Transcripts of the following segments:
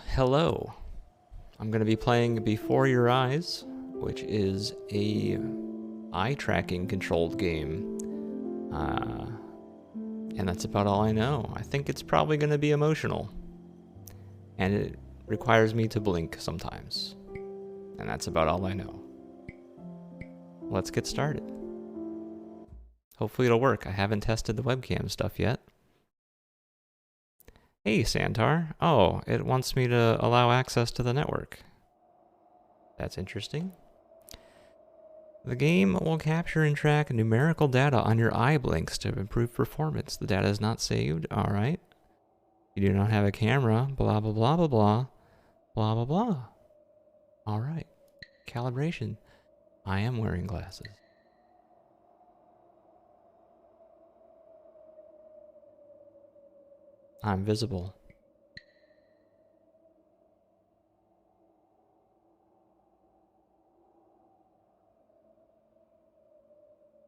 hello. I'm going to be playing Before Your Eyes, which is a eye tracking controlled game. And that's about all I know. I think it's probably going to be emotional. And it requires me to blink sometimes. And that's about all I know. Let's get started. Hopefully it'll work. I haven't tested the webcam stuff yet. Hey, Santar. Oh, it wants me to allow access to the network. That's interesting. The game will capture and track numerical data on your eye blinks to improve performance. The data is not saved. All right. You do not have a camera. Blah, blah, blah, blah, blah. Blah, blah, blah. All right. Calibration. I am wearing glasses. I'm visible.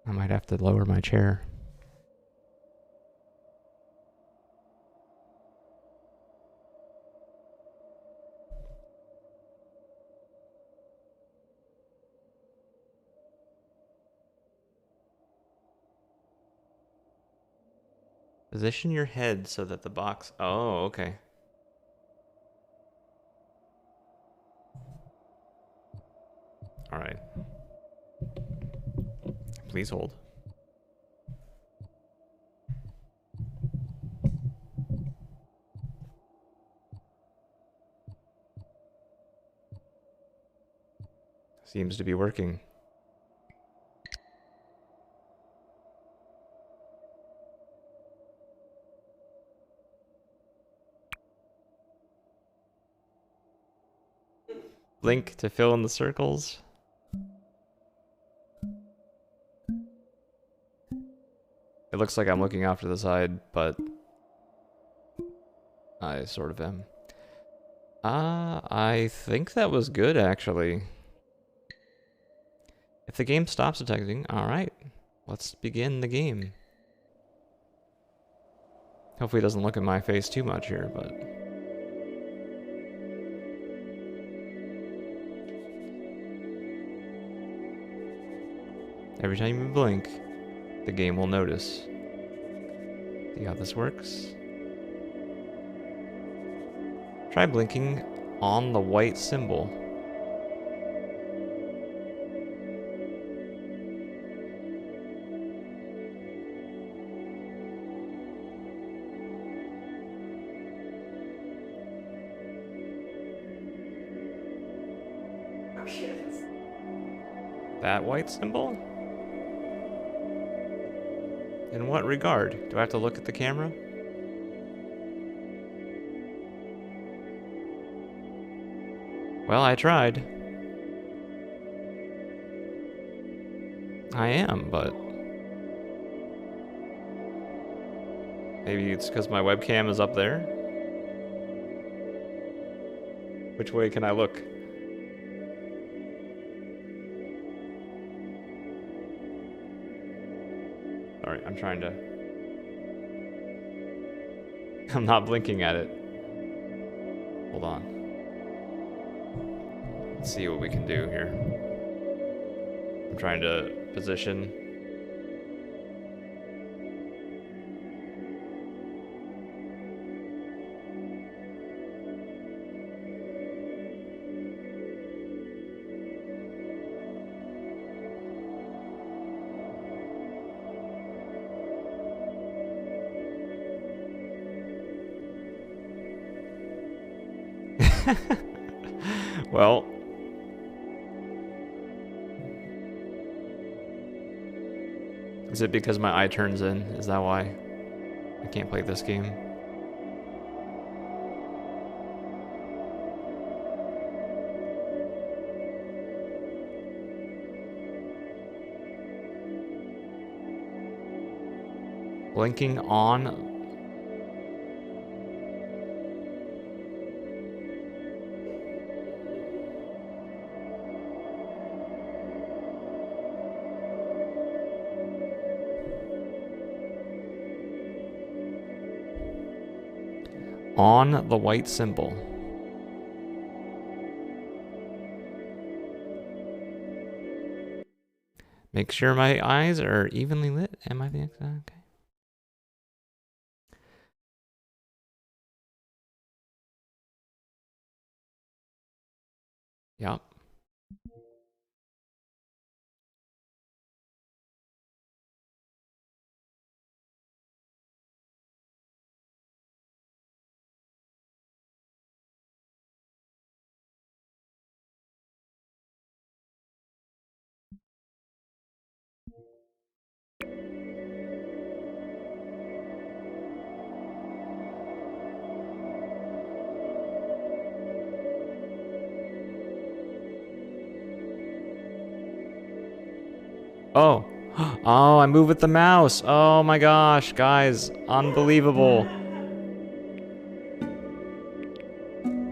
I might have to lower my chair. Position your head so that the box... Oh, okay. All right. Please hold. Seems to be working. Blink to fill in the circles. It looks like I'm looking off to the side, but I sort of am. I think that was good, actually. If the game stops detecting, alright. Let's begin the game. Hopefully it doesn't look at my face too much here, but... Every time you blink, the game will notice. See how this works? Try blinking on the white symbol. That white symbol? In what regard? Do I have to look at the camera? Well, I tried. I am, but... Maybe it's because my webcam is up there? Which way can I look? Sorry, I'm trying to... I'm not blinking at it. Hold on. Let's see what we can do here. I'm trying to position. Well, is it because my eye turns in? Is that why I can't play this game? Blinking on... on the white symbol. Make sure my eyes are evenly lit. Am I the okay? Yep. Oh. Oh, I move with the mouse. Oh my gosh, guys. Unbelievable.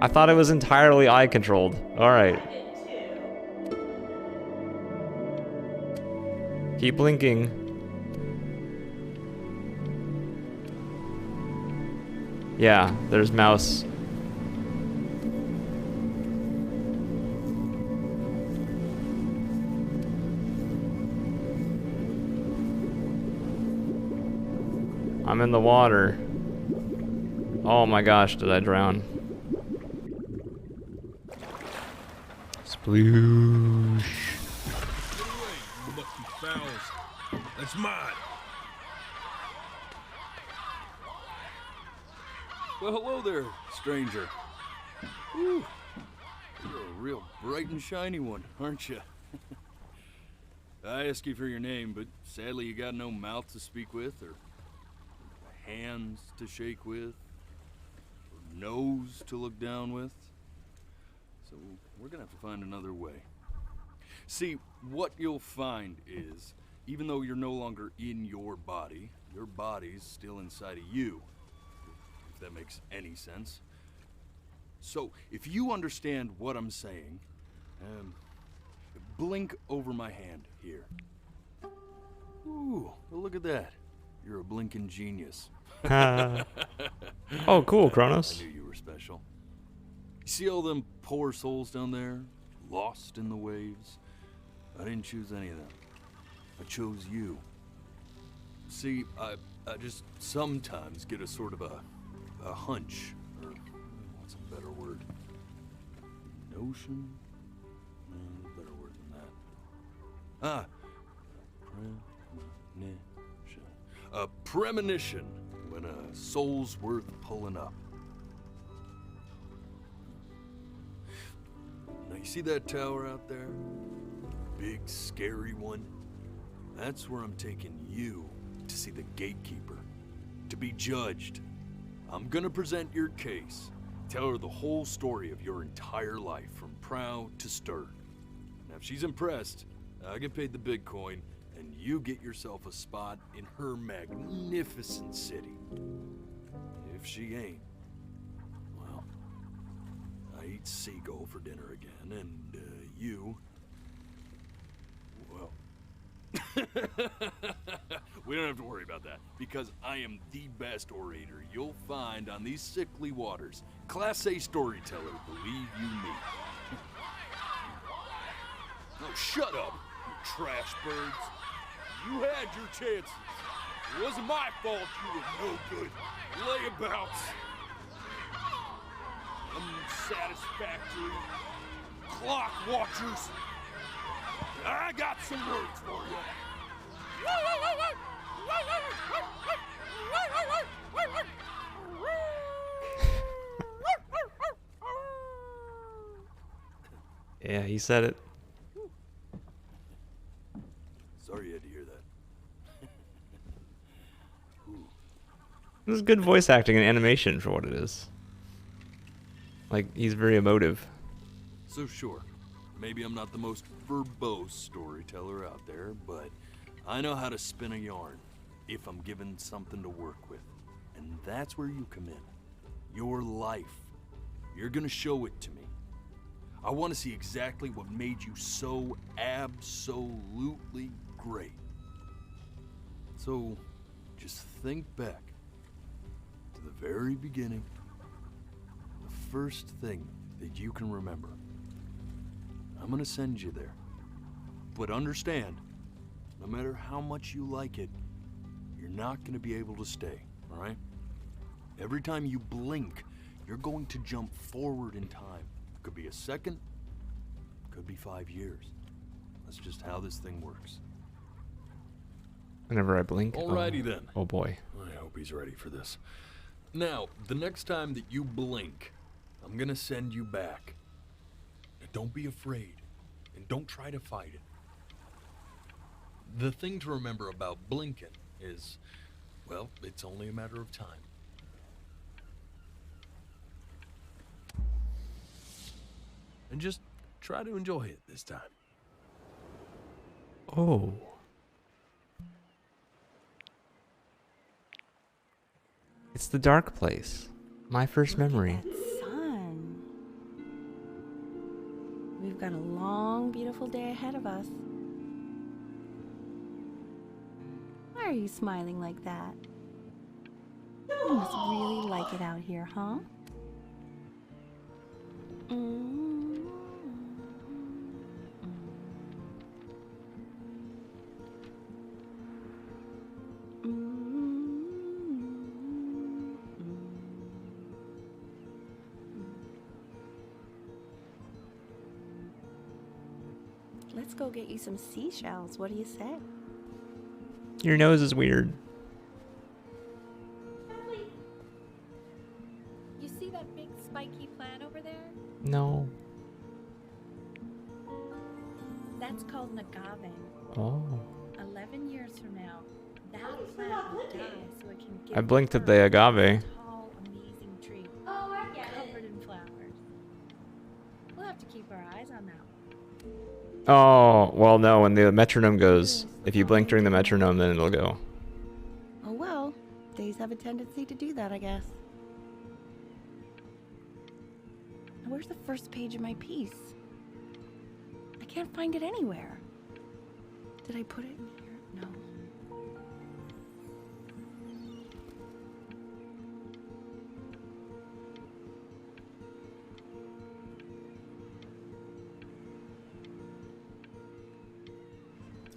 I thought it was entirely eye controlled. Alright. Keep blinking. Yeah, there's mouse. I'm in the water. Oh my gosh, did I drown? Sploosh. Get away, you lucky fowls. That's mine. Well, hello there, stranger. Whew. You're a real bright and shiny one, aren't you? I ask you for your name, but sadly you got no mouth to speak with, or hands to shake with, or nose to look down with. So we're gonna have to find another way. See, what you'll find is, even though you're no longer in your body's still inside of you. If that makes any sense. So, if you understand what I'm saying, blink over my hand here. Ooh, well, look at that. You're a blinking genius. Oh, cool, Kronos. I knew you were special. You see all them poor souls down there, lost in the waves? I didn't choose any of them. I chose you. See, I just sometimes get a sort of a hunch, or what's a better word? Notion? No, better word than that. Premonition. A premonition when a soul's worth pulling up. Now you see that tower out there? Big, scary one? That's where I'm taking you to see the gatekeeper, to be judged. I'm gonna present your case, tell her the whole story of your entire life, from prow to stern. Now if she's impressed, I get paid the Bitcoin, and you get yourself a spot in her magnificent city. If she ain't, well, I eat seagull for dinner again, and you, well, we don't have to worry about that, because I am the best orator you'll find on these sickly waters. Class A storyteller, believe you me. Oh, shut up, you trash birds. You had your chances. It wasn't my fault you were no good. Layabouts. Unsatisfactory. Clock watchers. I got some words for you. Yeah, he said it. Sorry you had to hear that. This is good voice acting and animation for what it is. Like, he's very emotive. So sure, maybe I'm not the most verbose storyteller out there, but I know how to spin a yarn if I'm given something to work with. And that's where you come in. Your life. You're gonna show it to me. I want to see exactly what made you so absolutely great. So, just think back to the very beginning. The first thing that you can remember. I'm gonna send you there. But understand, no matter how much you like it, you're not gonna be able to stay, all right? Every time you blink, you're going to jump forward in time. Could be a second, could be 5 years. That's just how this thing works. Whenever I blink. Alrighty then. Oh boy. I hope he's ready for this. Now, the next time that you blink, I'm gonna send you back. Now, don't be afraid, and don't try to fight it. The thing to remember about blinking is, well, it's only a matter of time. And just try to enjoy it this time. Oh. It's the dark place. My first memory. That sun. We've got a long, beautiful day ahead of us. Why are you smiling like that? You must really like it out here, huh? Let's go get you some seashells. What do you say? Your nose is weird. You see that big spiky plant over there? No. That's called an agave. Oh. 11 years from now, that plant will die so it can give I blinked at birth the agave. to a tall, amazing tree. Oh, I get covered in flowers. We'll have to keep our eyes on that one. Oh, well, no, when the metronome goes, if you blink during the metronome, then it'll go. Oh well, days have a tendency to do that, I guess. Now, where's the first page of my piece? I can't find it anywhere. Did I put it in here? No.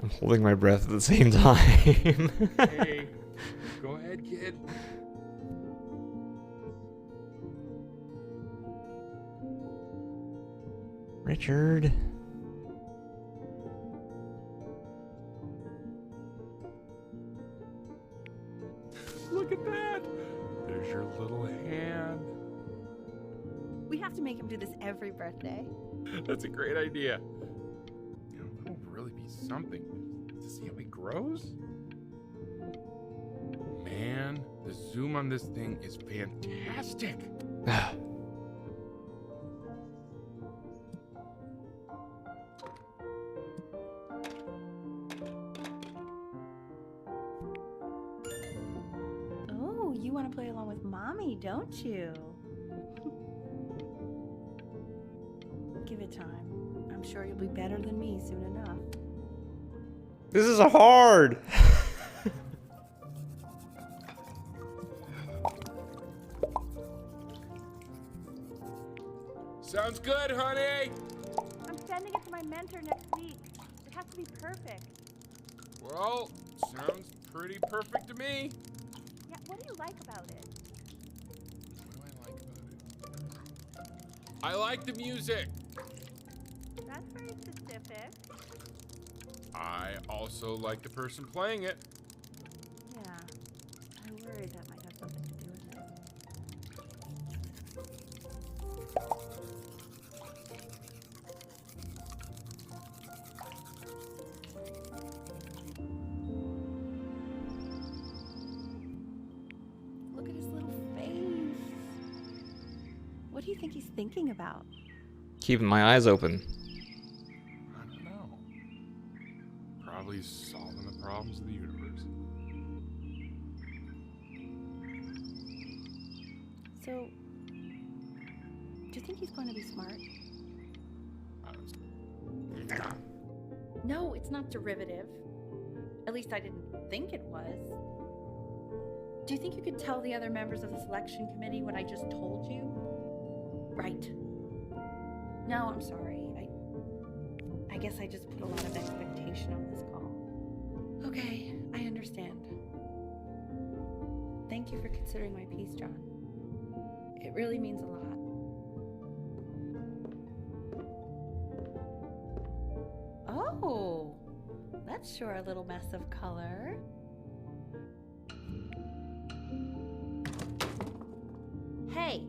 I'm holding my breath at the same time. Hey, go ahead, kid. Richard. Look at that. There's your little hand. We have to make him do this every birthday. That's a great idea. You know, that'll really be something. To see how he grows? Man, the zoom on this thing is fantastic. Oh, you want to play along with Mommy, don't you? Give it time. I'm sure you'll be better than me soon enough. This is hard. Sounds good, honey. I'm sending it to my mentor next week. It has to be perfect. Well, sounds pretty perfect to me. Yeah, what do you like about it? What do I like about it? I like the music. That's very specific. I also like the person playing it. Yeah, I worried that might have something to do with it. Look at his little face. What do you think he's thinking about? Keeping my eyes open. I don't know. Probably solving the problems of the universe. So, do you think he's going to be smart? No, it's not derivative. At least I didn't think it was. Do you think you could tell the other members of the selection committee what I just told you? Right. No, I'm sorry. I guess I just put a lot of expectation on this call. Okay, I understand. Thank you for considering my piece, John. It really means a lot. Oh, that's sure a little mess of color. Hey,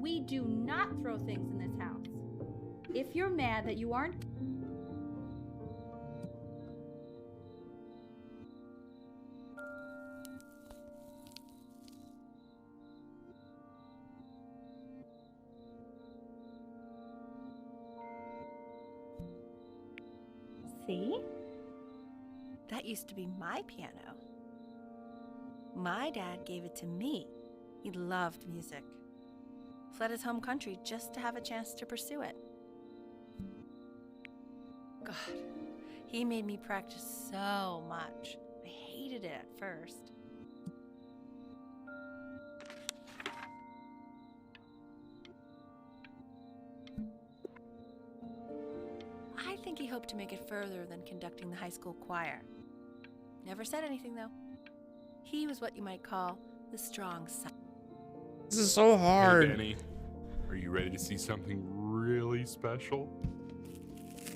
we do not throw things in this house. If you're mad that you aren't... See? That used to be my piano. My dad gave it to me. He loved music. Fled his home country just to have a chance to pursue it. God, he made me practice so much. I hated it at first. I think he hoped to make it further than conducting the high school choir. Never said anything, though. He was what you might call the strong side. This is so Hey, hard. Benny, are you ready to see something really special?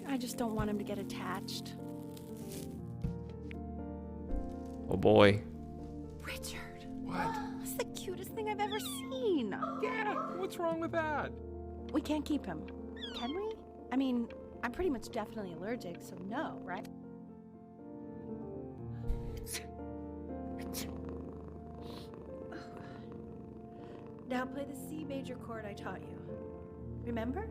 I just don't want him to get attached. Oh boy. Richard. What? That's the cutest thing I've ever seen. Yeah, what's wrong with that? We can't keep him, can we? I mean, I'm pretty much definitely allergic, so no, right? Oh, God. Now play the C major chord I taught you. Remember?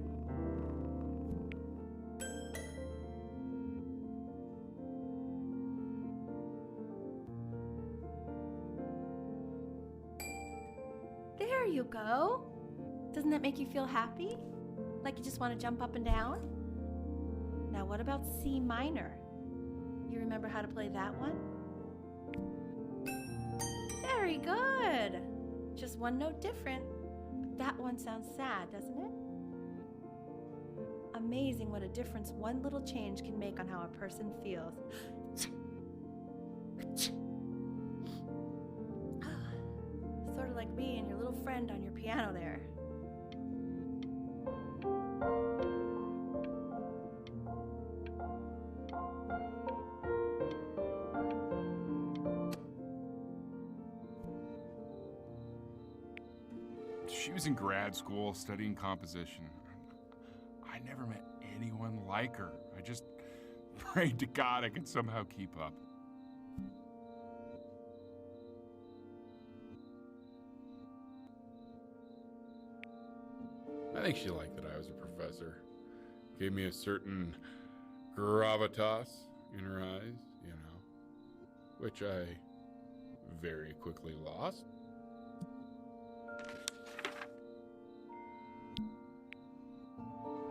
There you go. Doesn't that make you feel happy? Like you just want to jump up and down? Now what about C minor? You remember how to play that one? Very good. Just one note different. But that one sounds sad, doesn't it? Amazing what a difference one little change can make on how a person feels. Sort of like me and your little friend on your piano there. She was in grad school studying composition. I never met anyone like her. I just prayed to God I could somehow keep up. I think she liked that I was a professor. Gave me a certain gravitas in her eyes, you know, which I very quickly lost.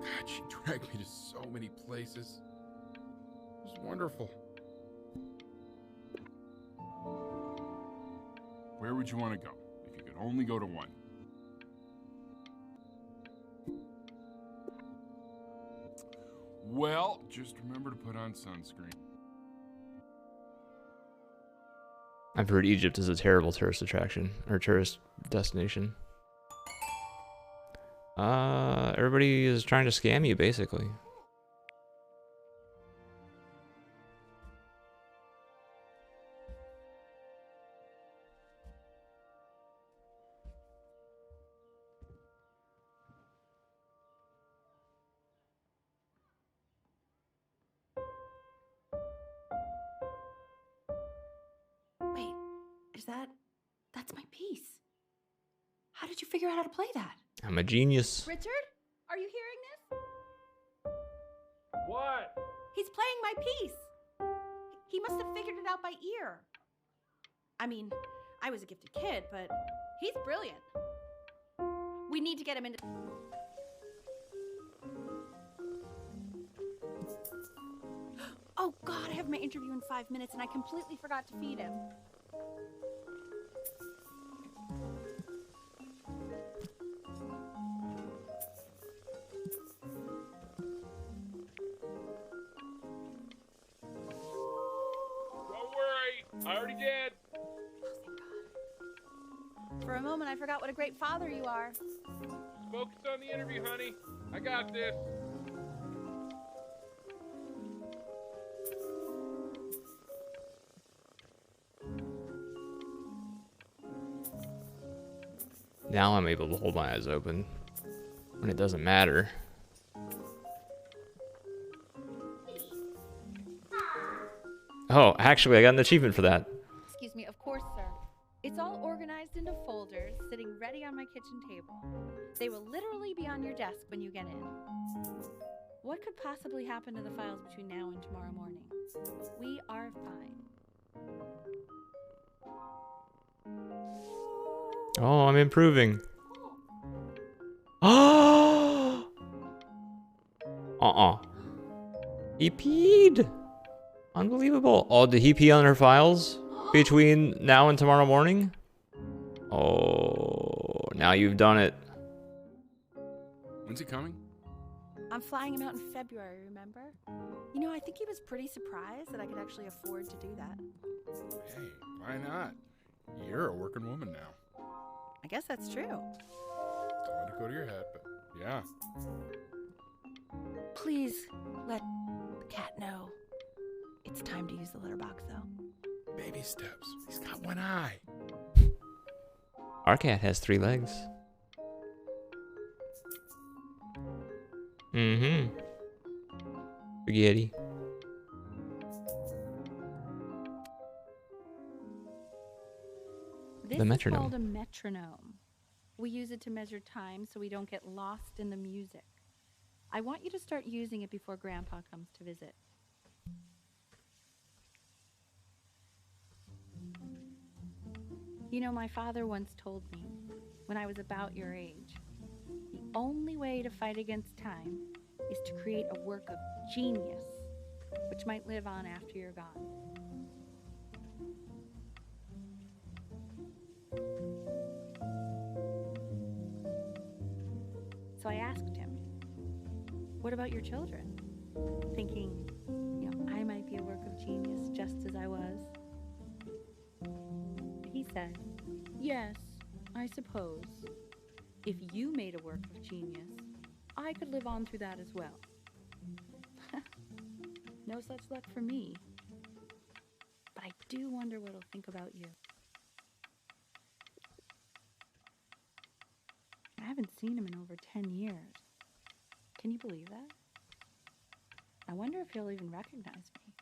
God, she dragged me to so many places. It was wonderful. Where would you want to go if you could only go to one? Well, just remember to put on sunscreen. I've heard Egypt is a terrible tourist attraction or tourist destination. Everybody is trying to scam you, basically. Wait, that's my piece. How did you figure out how to play that? I'm a genius. Richard, are you hearing this? What? He's playing my piece. He must have figured it out by ear. I mean, I was a gifted kid, but he's brilliant. We need to get him into... Oh God, I have my interview in 5 minutes and I completely forgot to feed him. I already did. Oh, thank God. For a moment, I forgot what a great father you are. Focus on the interview, honey. I got this. Now I'm able to hold my eyes open when it doesn't matter. Oh, actually, I got an achievement for that. Excuse me, of course, sir. It's all organized into folders, sitting ready on my kitchen table. They will literally be on your desk when you get in. What could possibly happen to the files between now and tomorrow morning? We are fine. Oh, I'm improving. Oh! He peed! Unbelievable. Oh, did he pee on her files between now and tomorrow morning? Oh, now you've done it. When's he coming? I'm flying him out in February, remember? You know, I think he was pretty surprised that I could actually afford to do that. Hey, why not? You're a working woman now. I guess that's true. Don't let it go to your head, but yeah. Please let the cat know. It's time to use the litter box, though. Baby steps. He's got one eye. Our cat has 3 legs. Mm-hmm. Spaghetti. This The metronome. is called a metronome. We use it to measure time so we don't get lost in the music. I want you to start using it before Grandpa comes to visit. You know, my father once told me, when I was about your age, the only way to fight against time is to create a work of genius, which might live on after you're gone. So I asked him, what about your children? Thinking, you know, I might be a work of genius just as I was. He said, yes, I suppose. If you made a work of genius, I could live on through that as well. No such luck for me. But I do wonder what he'll think about you. I haven't seen him in over 10 years. Can you believe that? I wonder if he'll even recognize me.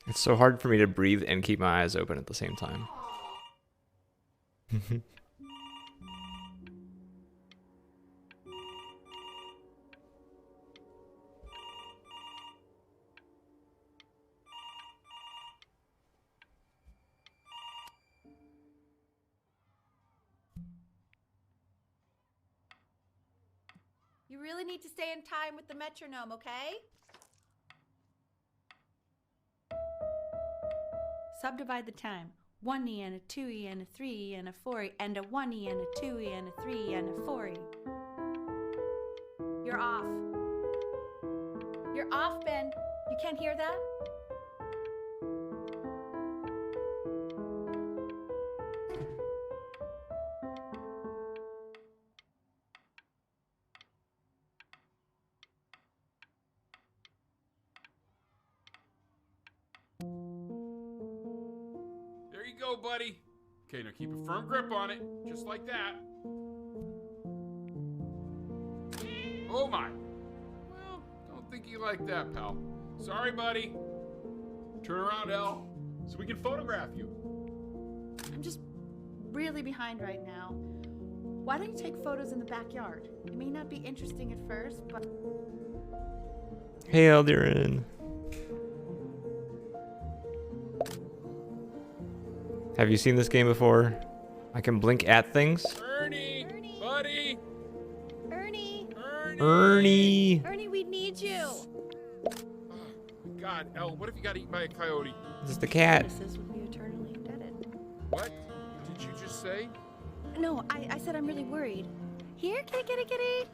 It's so hard for me to breathe and keep my eyes open at the same time. You really need to stay in time with the metronome, okay? Subdivide the time. 1E and a 2E and a 3E and a 4E and a 1E and a 2E and a 3E and a 4E. You're off. You're off, Ben. You can't hear that? There you go, buddy. Okay, now keep a firm grip on it, just like that. Oh my. Well, don't think you like that, pal. Sorry, buddy. Turn around, Elle, so we can photograph you. I'm just really behind right now. Why don't you take photos in the backyard? It may not be interesting at first, but... Hey, Eldirin. Have you seen this game before? I can blink at things. Ernie! Buddy! Ernie! Ernie! Ernie, we need you! Oh, my God, Elle, what if you got eaten by a coyote? This is the cat. This would be eternally indebted. What did you just say? No, I said I'm really worried. Here, kitty, kitty, kitty.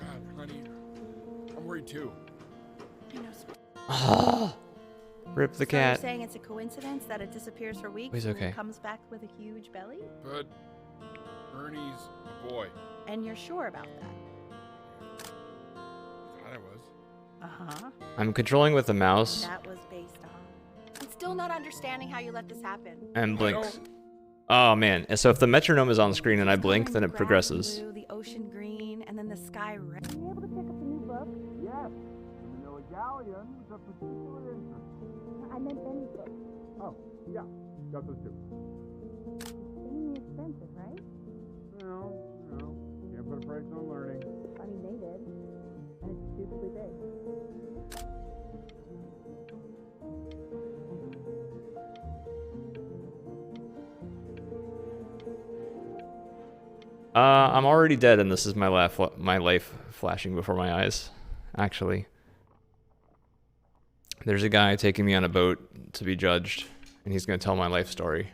God, honey, I'm worried too. I know. Rip the So you're cat. saying it's a coincidence that it disappears for weeks He's okay. and comes back with a huge belly? But Ernie's a boy. And you're sure about that? Thought I was. Uh-huh. I'm controlling with the mouse That was based on. I'm still not understanding how you let this happen. and blinked. Oh man, so if the metronome is on screen and I blink, then it progresses. Blue, the ocean green, and then the sky red. Are you able to pick up the new book? Yes. The Manila Galleon is of particular interest. I meant Benny's book. Oh, yeah. Got those two. Insanely expensive, right? No. Can't put a price on learning. I mean, they did. And it's stupidly big. I'm already dead, and this is my life flashing before my eyes. Actually, there's a guy taking me on a boat to be judged, and he's gonna tell my life story.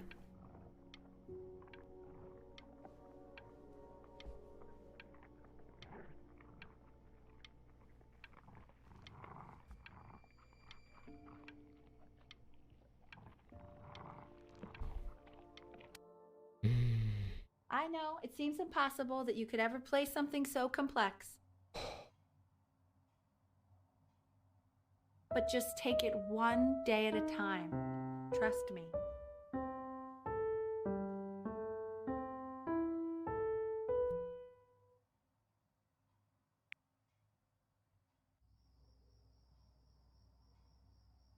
I know, it seems impossible that you could ever play something so complex. But just take it one day at a time. Trust me.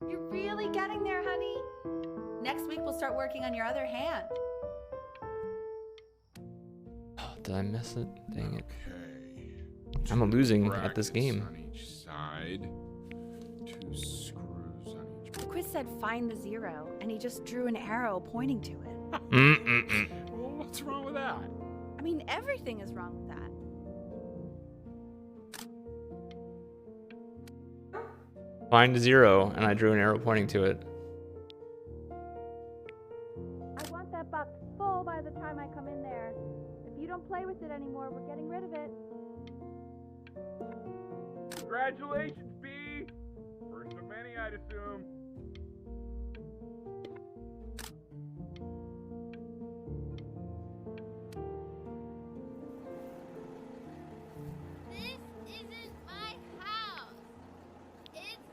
You're really getting there, honey. Next week we'll start working on your other hand. Did I miss it? Dang it. Okay. I'm losing Two at this brackets game. on each side. 2 screws on each. The quiz said find the zero, and he just drew an arrow pointing to it. Well, what's wrong with that? I mean, everything is wrong with that. Find 0, and I drew an arrow pointing to it. I want that box full by the time I come in there. If you don't play with it anymore, we're getting rid of it. Congratulations, B. First of many, I'd assume. This isn't my house. It's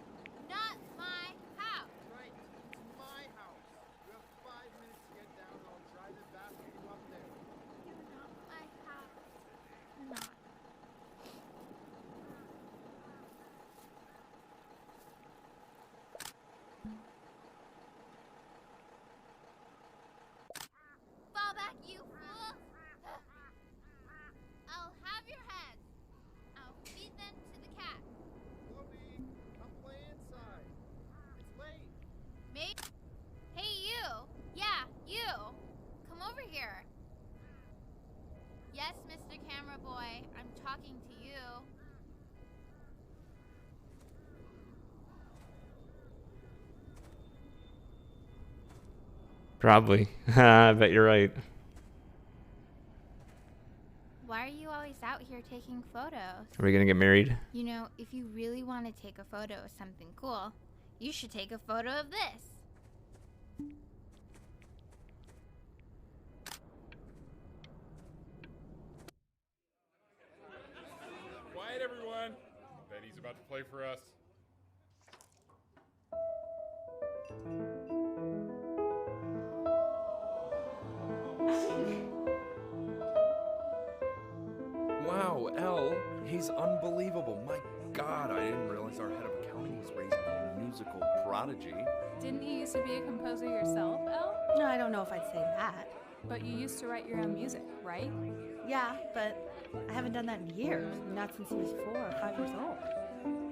not my house. Right, it's my house. You have 5 minutes to get down, and I'll drive it back when you up there. It's not my house. Not. Fall back, you fool! I'll have your heads. I'll feed them to the cat. Chloe, come play inside. It's late. Me? Hey, you! Yeah, you! Come over here. Yes, Mr. Camera Boy, I'm talking to you. Probably. I bet you're right. Why are you always out here taking photos? Are we gonna get married? You know, if you really want to take a photo of something cool, you should take a photo of this. Quiet, everyone. Betty's about to play for us. Wow, L, he's unbelievable. My God, I didn't realize our head of accounting was raised a musical prodigy. Didn't you used to be a composer yourself, Elle? No, I don't know if I'd say that. But you used to write your own music, right? Yeah, but I haven't done that in years. Not since he was 4 or 5 years old.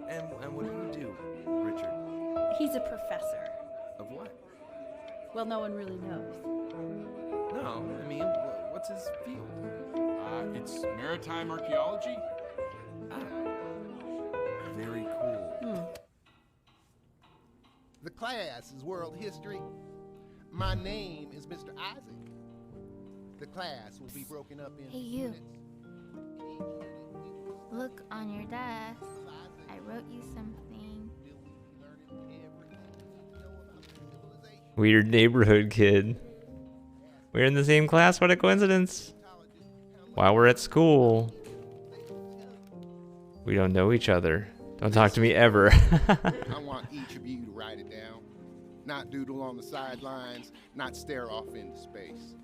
And what do you do, Richard? He's a professor. Of what? Well, no one really knows. No, I mean, what's his field? It's maritime archaeology. Very cool. The class is world history. My name is Mr. Isaac. The class will be broken up into Hey, you. units. In each unit, we will Look on your desk. I wrote you something. Weird neighborhood kid. We're in the same class, what a coincidence. While we're at school. We don't know each other. Don't talk to me ever. I want each of you to write it down. Not doodle on the sidelines, not stare off into space.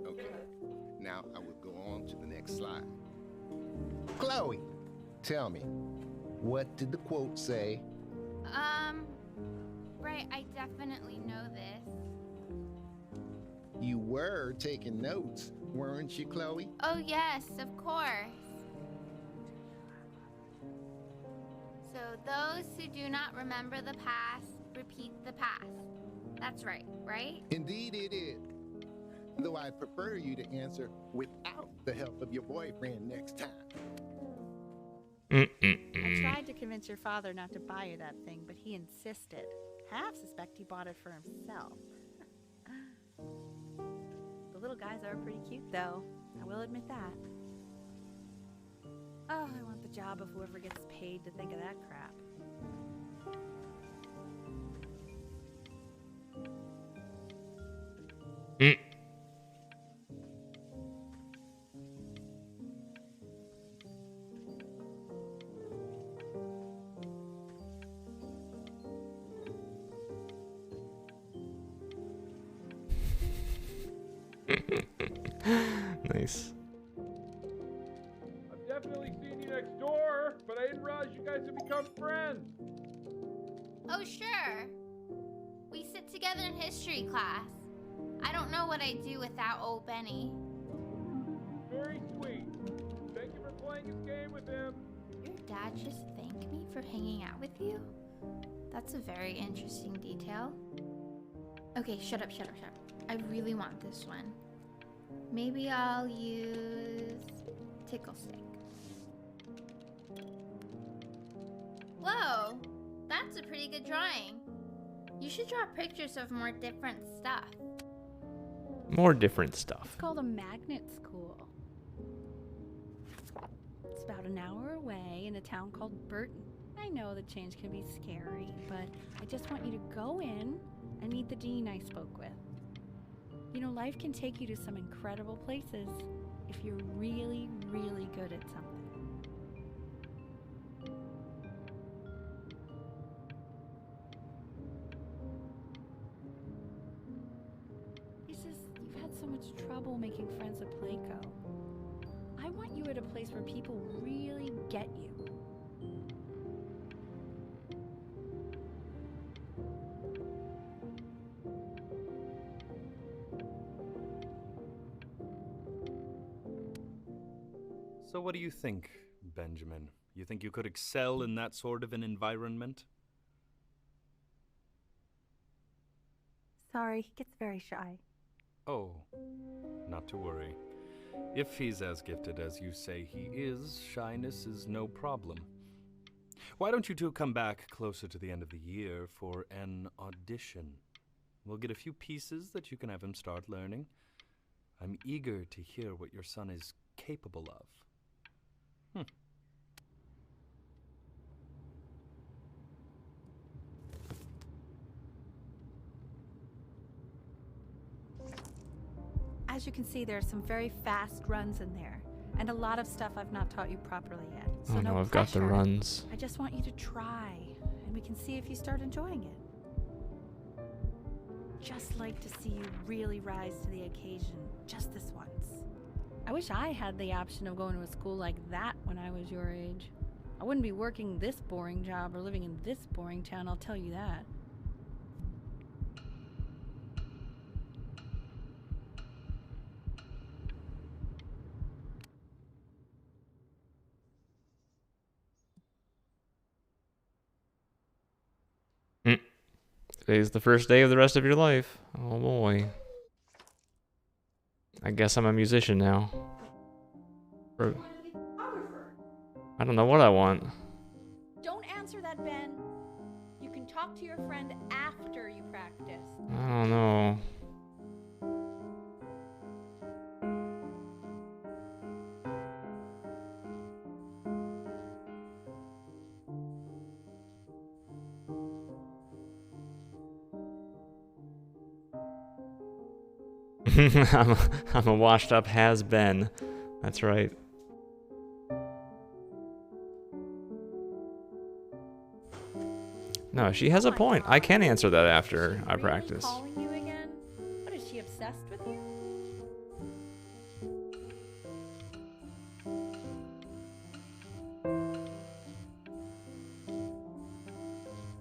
Okay, now I will go on to the next slide. Chloe, tell me, what did the quote say? Right, I definitely know this. You were taking notes, weren't you, Chloe? Oh yes, of course. So those who do not remember the past, repeat the past. That's right, right? Indeed it is. Though I'd prefer you to answer without the help of your boyfriend next time. I tried to convince your father not to buy you that thing, but he insisted. Half suspect he bought it for himself. The little guys are pretty cute, though. I will admit that. Oh, I want the job of whoever gets paid to think of that crap. Nice. I've definitely seen you next door, but I didn't realize you guys had become friends. Oh sure. We sit together in history class. I don't know what I'd do without old Benny. Very sweet. Thank you for playing this game with him. Your dad just thanked me for hanging out with you? That's a very interesting detail. Okay, shut up. I really want this one. Maybe I'll use Tickle Stick. Whoa, that's a pretty good drawing. You should draw pictures of more different stuff. More different stuff. It's called a magnet school. It's about an hour away in a town called Burton. I know the change can be scary, but I just want you to go in and meet the dean I spoke with. You know, life can take you to some incredible places if you're really, really good at something. He says you've had so much trouble making friends at Playco. I want you at a place where people really get you. So what do you think, Benjamin? You think you could excel in that sort of an environment? Sorry, he gets very shy. Oh, not to worry. If he's as gifted as you say he is, shyness is no problem. Why don't you two come back closer to the end of the year for an audition? We'll get a few pieces that you can have him start learning. I'm eager to hear what your son is capable of. As you can see, there are some very fast runs in there, and a lot of stuff I've not taught you properly yet. So Oh no, no I've got the pressure. runs. I just want you to try, and we can see if you start enjoying it. Just like to see you really rise to the occasion, just this once. I wish I had the option of going to a school like that when I was your age. I wouldn't be working this boring job or living in this boring town, I'll tell you that. Today's the first day of the rest of your life. Oh boy. I guess I'm a musician now. Or, I don't know what I want. Don't answer that, Ben. You can talk to your friend after you practice. I don't know. I'm a washed up has-been. That's right. No, she has a point. I can answer that after I practice. Calling you again? What is she obsessed with you?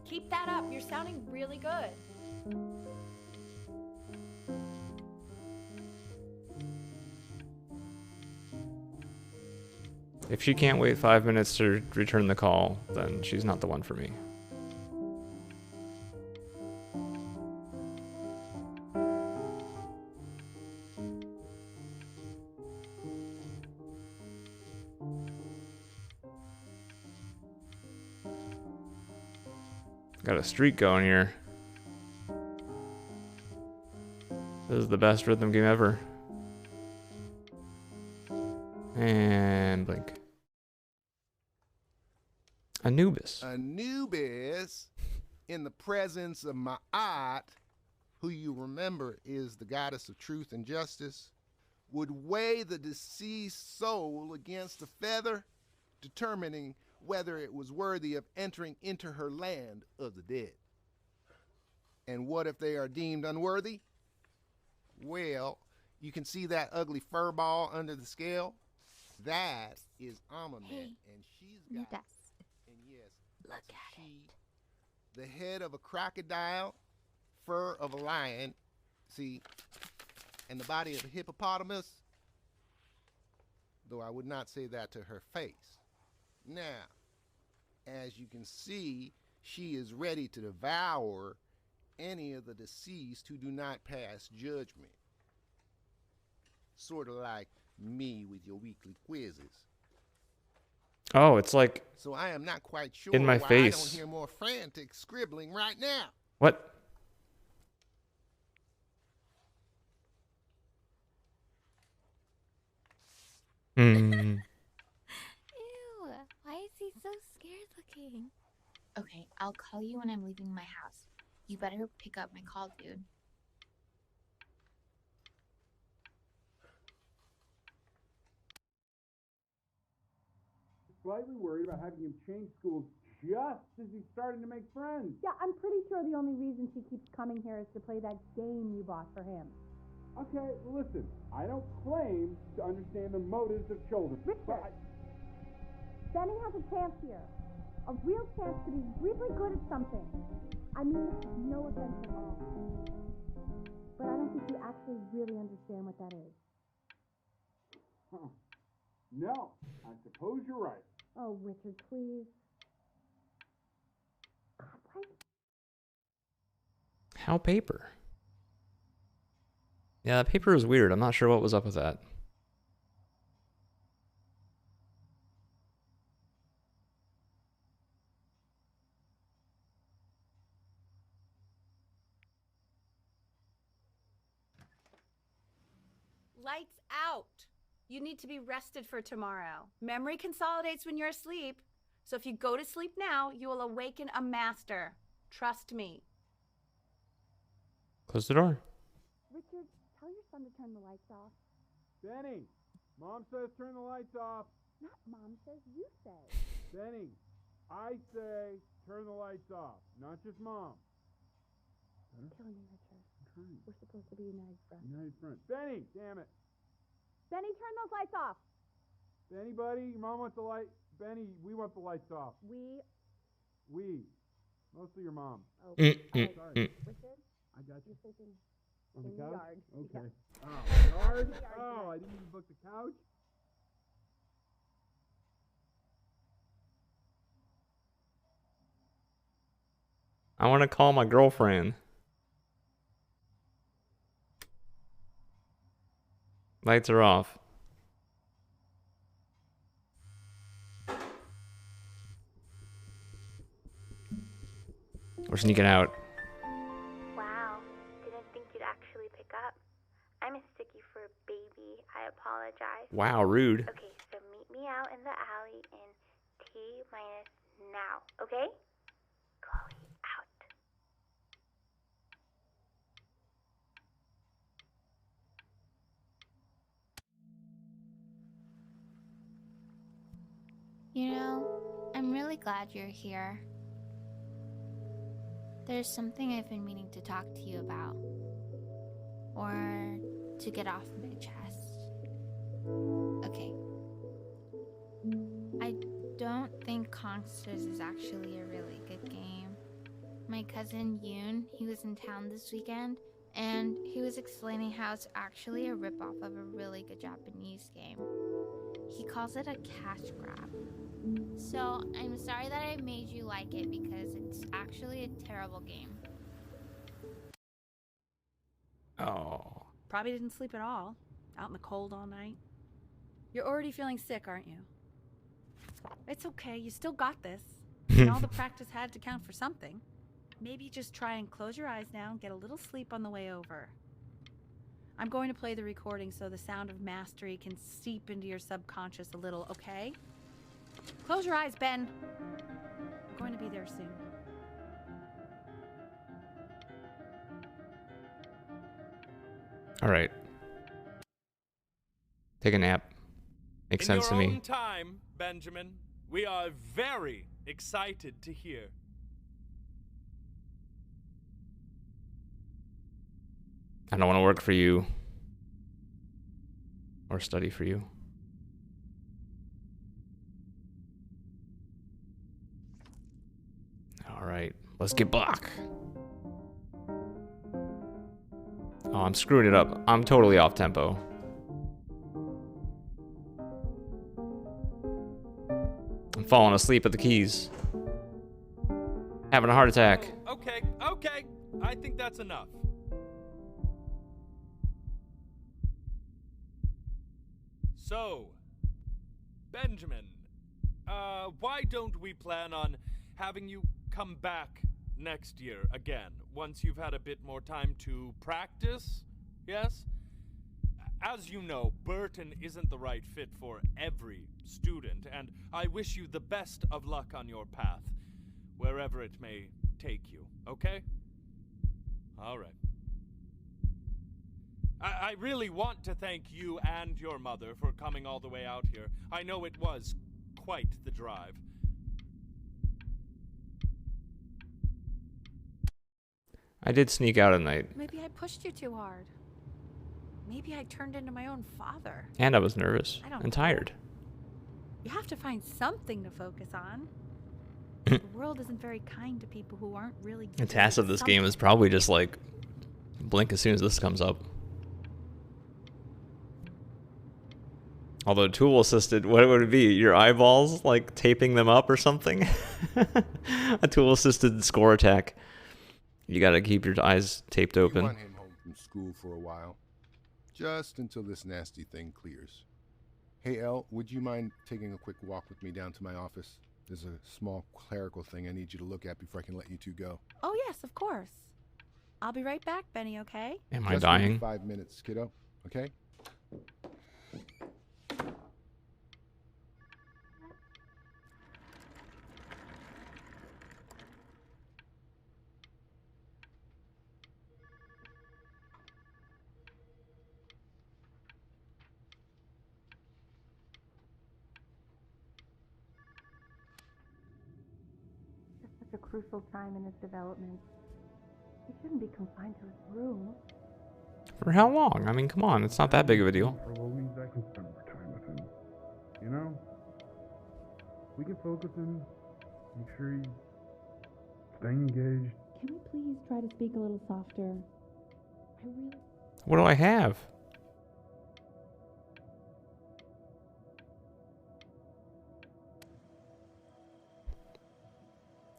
Keep that up. You're sounding really good. If she can't wait 5 minutes to return the call, then she's not the one for me. Got a streak going here. This is the best rhythm game ever. And blink. Anubis. Anubis, in the presence of Ma'at, who you remember is the goddess of truth and justice, would weigh the deceased soul against a feather, determining whether it was worthy of entering into her land of the dead. And what if they are deemed unworthy? Well, you can see that ugly fur ball under the scale? That is Amanet, and she's got, and yes, look at it. The head of a crocodile, fur of a lion, see, and the body of a hippopotamus, though I would not say that to her face. Now, as you can see, she is ready to devour any of the deceased who do not pass judgment. Sort of like me with your weekly quizzes. Oh, it's like So I am not quite sure in my why face. I don't hear more frantic scribbling right now. What? Hmm. Ew, why is he so scared looking? Okay, I'll call you when I'm leaving my house. You better pick up my call, dude. Slightly worried about having him change schools just as he's starting to make friends. Yeah, I'm pretty sure the only reason she keeps coming here is to play that game you bought for him. Okay, listen, I don't claim to understand the motives of children. Richard, Benny has a chance here. A real chance to be really good at something. I mean, no offense at all. But I don't think you actually really understand what that is. Huh. No, I suppose you're right. Oh, Richard, please. God, why? How paper? Yeah, that paper is weird. I'm not sure what was up with that. Lights out. You need to be rested for tomorrow. Memory consolidates when you're asleep. So if you go to sleep now, you will awaken a master. Trust me. Close the door. Richard, tell your son to turn the lights off. Benny, Mom says turn the lights off. Not Mom says, you say. Benny, I say turn the lights off, not just Mom. Kill me, Richard. We're supposed to be United Front. United Front. Benny, damn it. Benny, turn those lights off. Benny, buddy, your mom wants the light. Benny, we want the lights off. We. Mostly your mom. Oh, Mm, sorry. mm. Richard, I got you. you're sleeping On in the the couch? yard. Okay. Yeah. Oh, yard? Yard, Oh, yeah. I didn't even book the couch? I want to call my girlfriend. Lights are off. We're sneaking out. Wow, didn't think you'd actually pick up. I mistook you for a baby. I apologize. Wow, rude. Okay, so meet me out in the alley in T-minus now, okay? Chloe, out. really glad you're here. There's something I've been meaning to talk to you about. Or to get off my chest. Okay. I don't think Consters is actually a really good game. My cousin Yoon, he was in town this weekend, and he was explaining how it's actually a ripoff of a really good Japanese game. He calls it a cash grab. So, I'm sorry that I made you like it because it's actually a terrible game. Oh. Probably didn't sleep at all. Out in the cold all night. You're already feeling sick, aren't you? It's okay, you still got this. And all the practice had to count for something. Maybe just try and close your eyes now and get a little sleep on the way over. I'm going to play the recording so the sound of mastery can seep into your subconscious a little, okay? Close your eyes, Ben. I'm going to be there soon. All right. Take a nap. Makes sense to In your me. own time, Benjamin, we are very excited to hear. I don't want to work for you. Or study for you. All right. Let's get back. Oh, I'm screwing it up. I'm totally off tempo. I'm falling asleep at the keys. Having a heart attack. Okay. I think that's enough. So, Benjamin, why don't we plan on having you come back next year again, once you've had a bit more time to practice, yes? As you know, Burton isn't the right fit for every student, and I wish you the best of luck on your path, wherever it may take you, okay? All right. I really want to thank you and your mother for coming all the way out here. I know it was quite the drive. I did sneak out at night. Maybe I pushed you too hard. Maybe I turned into my own father. And I was nervous I don't and know. tired. You have to find something to focus on. The world isn't very kind to people who aren't really good The task of at this game is something. probably just like blink as soon as this comes up. Although tool assisted, what would it be? Your eyeballs, like taping them up or something? A tool assisted score attack. You gotta keep your eyes taped You open. want him home from school for a while, just until this nasty thing clears. Hey, Elle, would you mind taking a quick walk with me down to my office? There's a small clerical thing I need you to look at before I can let you two go. Oh, yes, of course. I'll be right back, Benny, okay? Am I Just dying? maybe 5 minutes, kiddo. Okay? It's such a crucial time in his development. He shouldn't be confined to his room. For how long? I mean, come on, it's not that big of a deal. For Louise, I can spend more time with him. You know? We can focus him, make sure he's staying engaged. Can we please try to speak a little softer? I really... What do I have?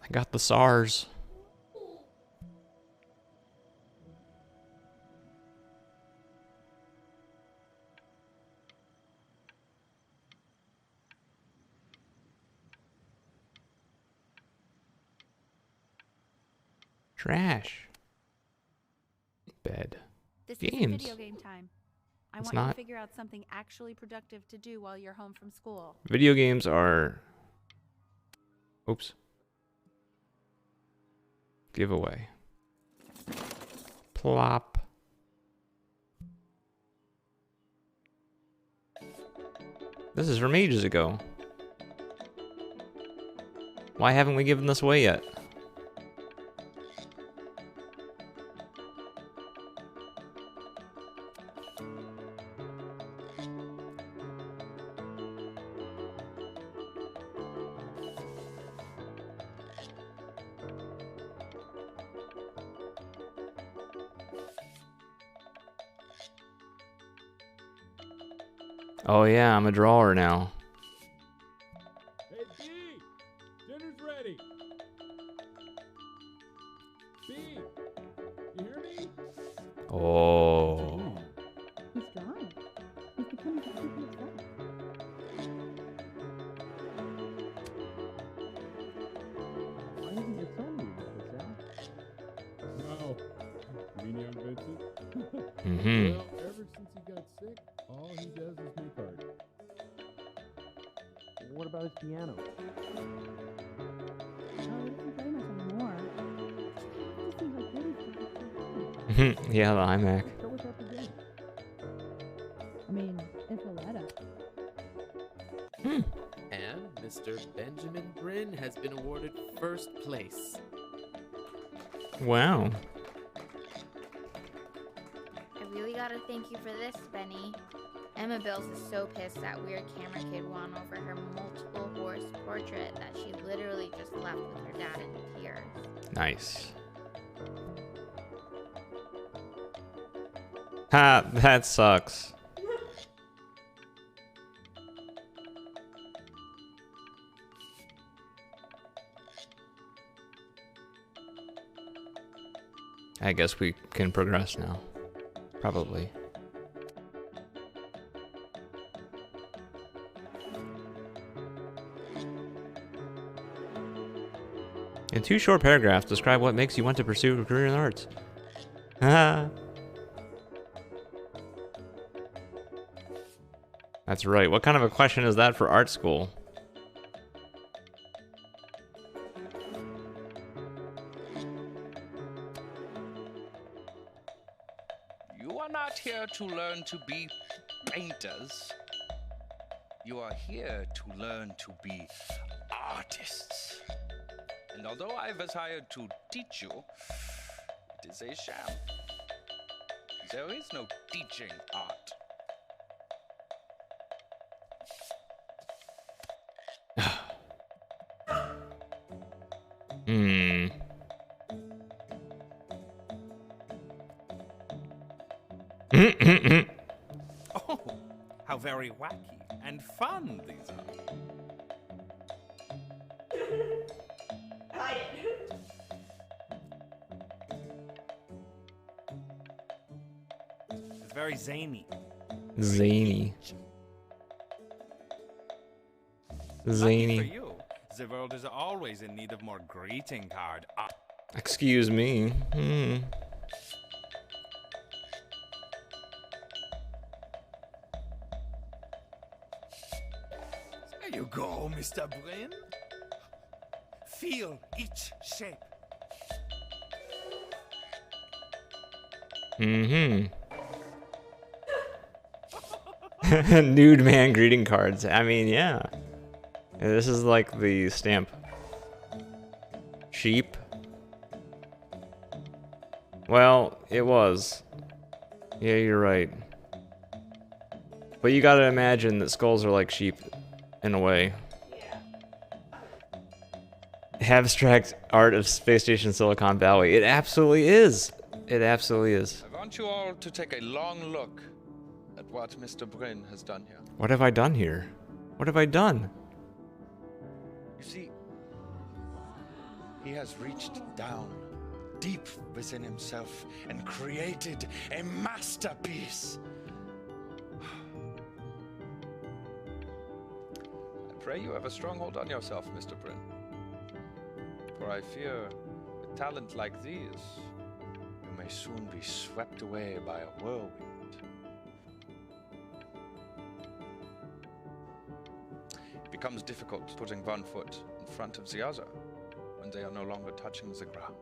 I got the SARS. Trash. Bed. This Games. isn't video game time. I It's want you not. to figure out something actually productive to do while you're home from school. Video games are... Oops. Giveaway. Plop. This is from ages ago. Why haven't we given this away yet? Oh yeah, I'm a drawer now. Hey, B! Dinner's ready! B! You hear me? Oh. He's drawing. He's becoming completely obsessed. Why didn't you tell me about this, Al? No. You mean young Vincent? Mm-hmm. Well, ever since he got sick, all he does is make art. What about his piano? Oh, he doesn't play much anymore. Just see how good he's got. Yeah, the iMac. So what's up again? I mean, if he'll let us. And Mr. Benjamin Bryn has been awarded first place. Wow. I really gotta thank you for this, Benny. Emma Bills is so pissed that weird camera kid won over her multiple horse portrait that she literally just left with her dad in tears. Nice. Ha, that sucks. I guess we can progress now. Probably. In 2 short paragraphs, describe what makes you want to pursue a career in the arts. Haha. That's right. What kind of a question is that for art school? You are not here to learn to be painters. You are here to learn to be artists. And although I was hired to teach you, it is a sham. There is no teaching art. Hmm. Oh, how very wacky and fun these are. It's very zany. Zany. Lucky Zany. for you, the world is always in need of more greeting card art. Excuse me. There you go, Mr. Bryn. Feel each shape. Mm-hmm. Nude man greeting cards. I mean, yeah. This is like the stamp. Sheep. Well, it was. Yeah, you're right. But you gotta imagine that skulls are like sheep, in a way. Abstract art of Space Station Silicon Valley. It absolutely is. It absolutely is. I want you all to take a long look at what Mr. Bryn has done here. What have I done here? What have I done? You see, he has reached down deep within himself and created a masterpiece. I pray you have a strong hold on yourself, Mr. Bryn. For I fear with talent like these, you may soon be swept away by a whirlwind. It becomes difficult putting one foot in front of the other when they are no longer touching the ground.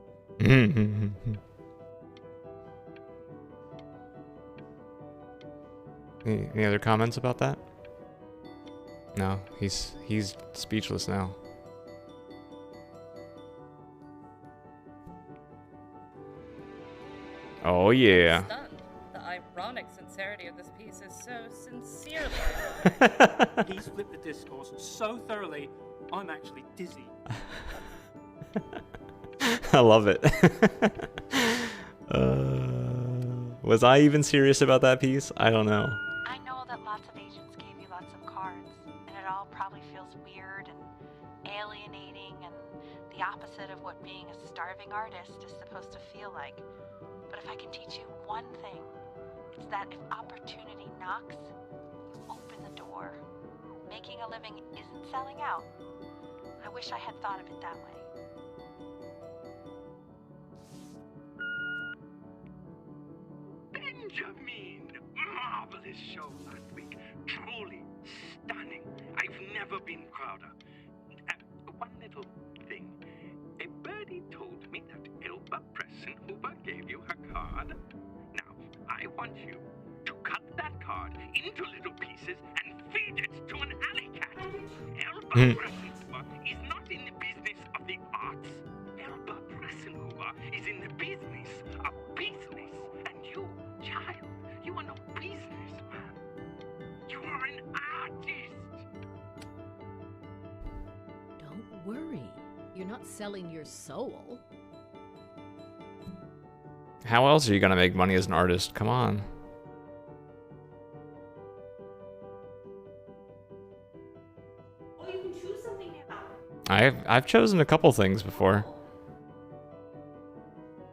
Any other comments about that? No, he's speechless now. Oh yeah. Stunned. The ironic sincerity of this piece is so sincerely. He's flipped the discourse so thoroughly, I'm actually dizzy. I love it. Was I even serious about that piece? I don't know. I know that lots of agents gave you lots of cards, and it all probably feels weird and alienating and the opposite of what being a starving artist is supposed to feel like. But if I can teach you one thing, it's that if opportunity knocks, you open the door. Making a living isn't selling out. I wish I had thought of it that way. Benjamin! Marvelous show last week. Truly stunning. I've never been prouder. One little thing. A birdie told me that Elba Pressenhuber gave you her card. Now, I want you to cut that card into little pieces and feed it to an alley cat. Elba Pressenhuber is not in the business of the arts. Elba Pressenhuber is in the business of business. And you, child, you are no businessman. You are an artist. Don't worry. You're not selling your soul. How else are you gonna make money as an artist? Come on. Oh, you can choose something now. I've chosen a couple things before.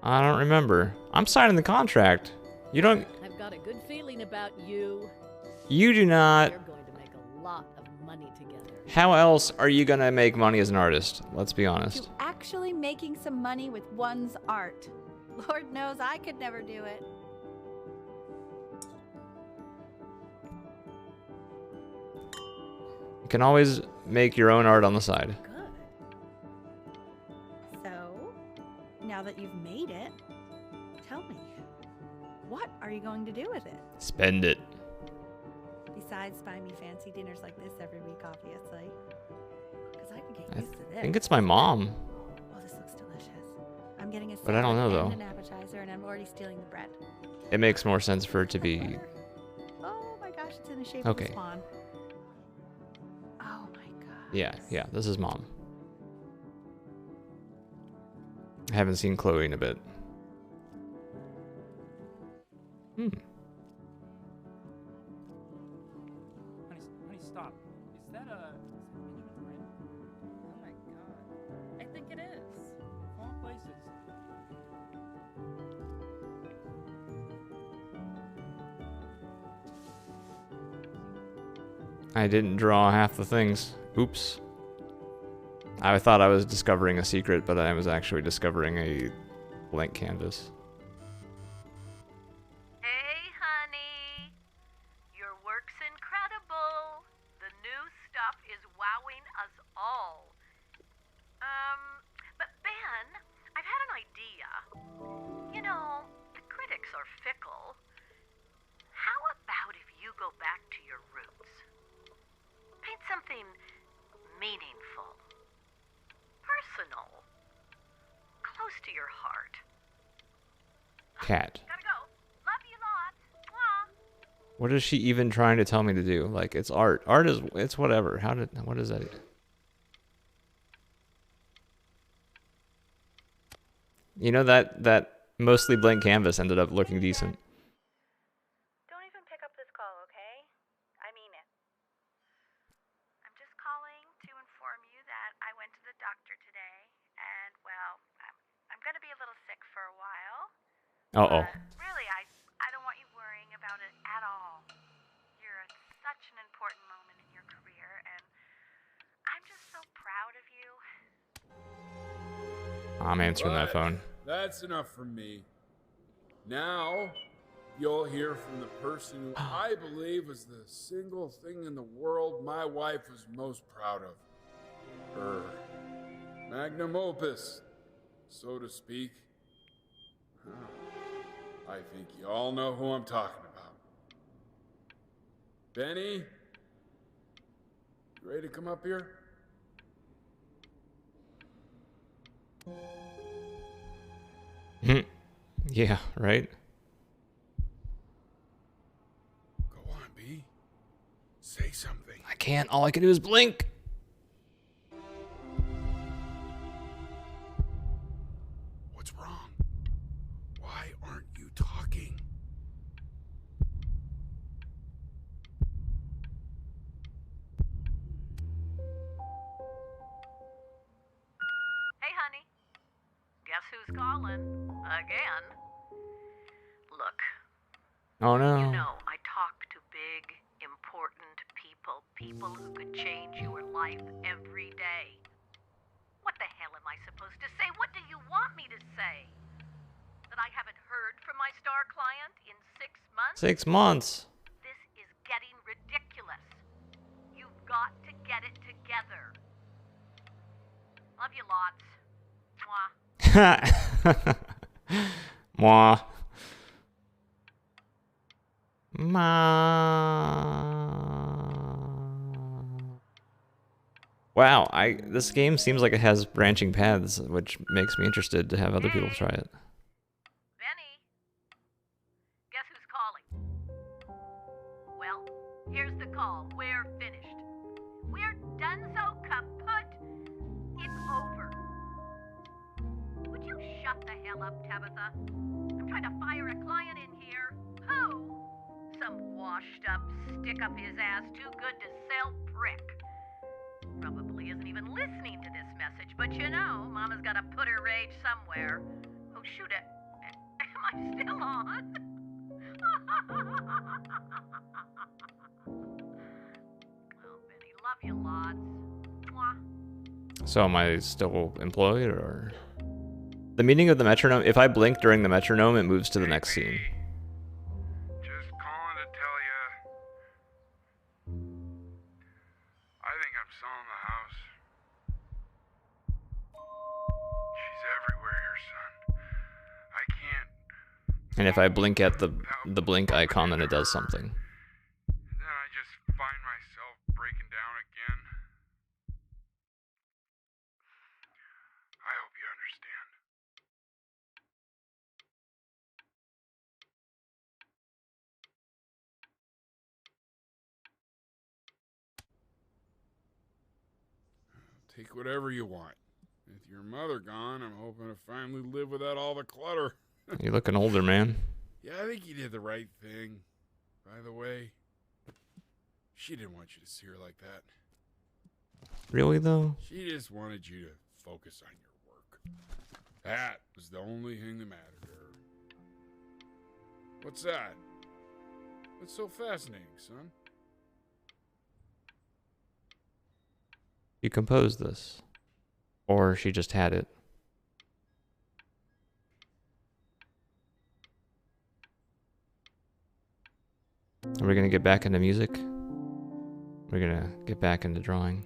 I don't remember. I'm signing the contract. You don't. I've got a good feeling about you. You do not. You're going to make a lot of money together. How else are you gonna make money as an artist? Let's be honest. To actually making some money with one's art. Lord knows I could never do it. You can always make your own art on the side. So, now that you've made it, tell me, what are you going to do with it? Spend it. Besides buying me fancy dinners like this every week, obviously. Because I could get used to this. I think it's my mom. Oh, this looks delicious. I'm getting a But I don't know, salad though. and an appetizer, and I'm already stealing the bread. It makes more sense for it to be. Oh my gosh, it's in the shape Okay. of a swan. Oh my god. Yeah, this is mom. I haven't seen Chloe in a bit. Honey, stop. Is that a Benjamin Brin? Oh my god. I think it is. Of all places. I didn't draw half the things. Oops. I thought I was discovering a secret, but I was actually discovering a blank canvas. Hey, honey. Your work's incredible. The new stuff is wowing us all. But Ben, I've had an idea. You know, the critics are fickle. How about if you go back to your roots? Paint something meaningful, personal, close to your heart. Cat. Gotta go. Love you lots. Mwah. What is she even trying to tell me to do? Like, it's art. Art is, it's whatever. What is that? You know, that mostly blank canvas ended up looking decent. Don't even pick up this call, okay? I mean it. I'm just calling to inform you that I went to the doctor today, and, well, I'm going to be a little sick for a while. Uh-oh. Really, I don't want you worrying about it at all. You're at such an important moment in your career, and I'm just so proud of you. I'm answering that phone. That's enough from me. Now, you'll hear from the person who I believe is the single thing in the world my wife was most proud of. Her magnum opus, so to speak. I think you all know who I'm talking about. Benny? You ready to come up here? Yeah, right? can't. All I can do is blink. What's wrong? Why aren't you talking? Hey, honey. Guess who's calling? Again. Look, Oh no. you know I talk to big, important people who could change your life every day. What the hell am I supposed to say? What do you want me to say? That I haven't heard from my star client in 6 months? 6 months. This is getting ridiculous. You've got to get it together. Love you lots. Mwah. Mwah. Ma. Wow, this game seems like it has branching paths, which makes me interested to have other people try it. Benny, guess who's calling? Well, here's the call. We're finished. We're donezo kaput. It's over. Would you shut the hell up, Tabitha? I'm trying to fire a client in here. Who? Some washed up, stick up his ass, too good to sell prick. Probably isn't even listening to this message, but you know, Mama's got to put her rage somewhere. Oh, shoot it. Am I still on? Oh, Benny, love you lots. Mwah. So am I still employed, or? The meaning of the metronome, if I blink during the metronome, it moves to the next scene. Just calling to tell you. I think I'm selling the house. She's everywhere here, son. I can't. And if I blink at the blink icon, then it does something. And then I just find myself breaking down again. I hope you understand. Take whatever you want. With your mother gone, I'm hoping to finally live without all the clutter. You're looking older, man. Yeah, I think you did the right thing. By the way, she didn't want you to see her like that. Really, though? She just wanted you to focus on your work. That was the only thing that mattered to her. What's that? What's so fascinating, son? You composed this. Or she just had it. Are we gonna get back into music? We're gonna get back into drawing.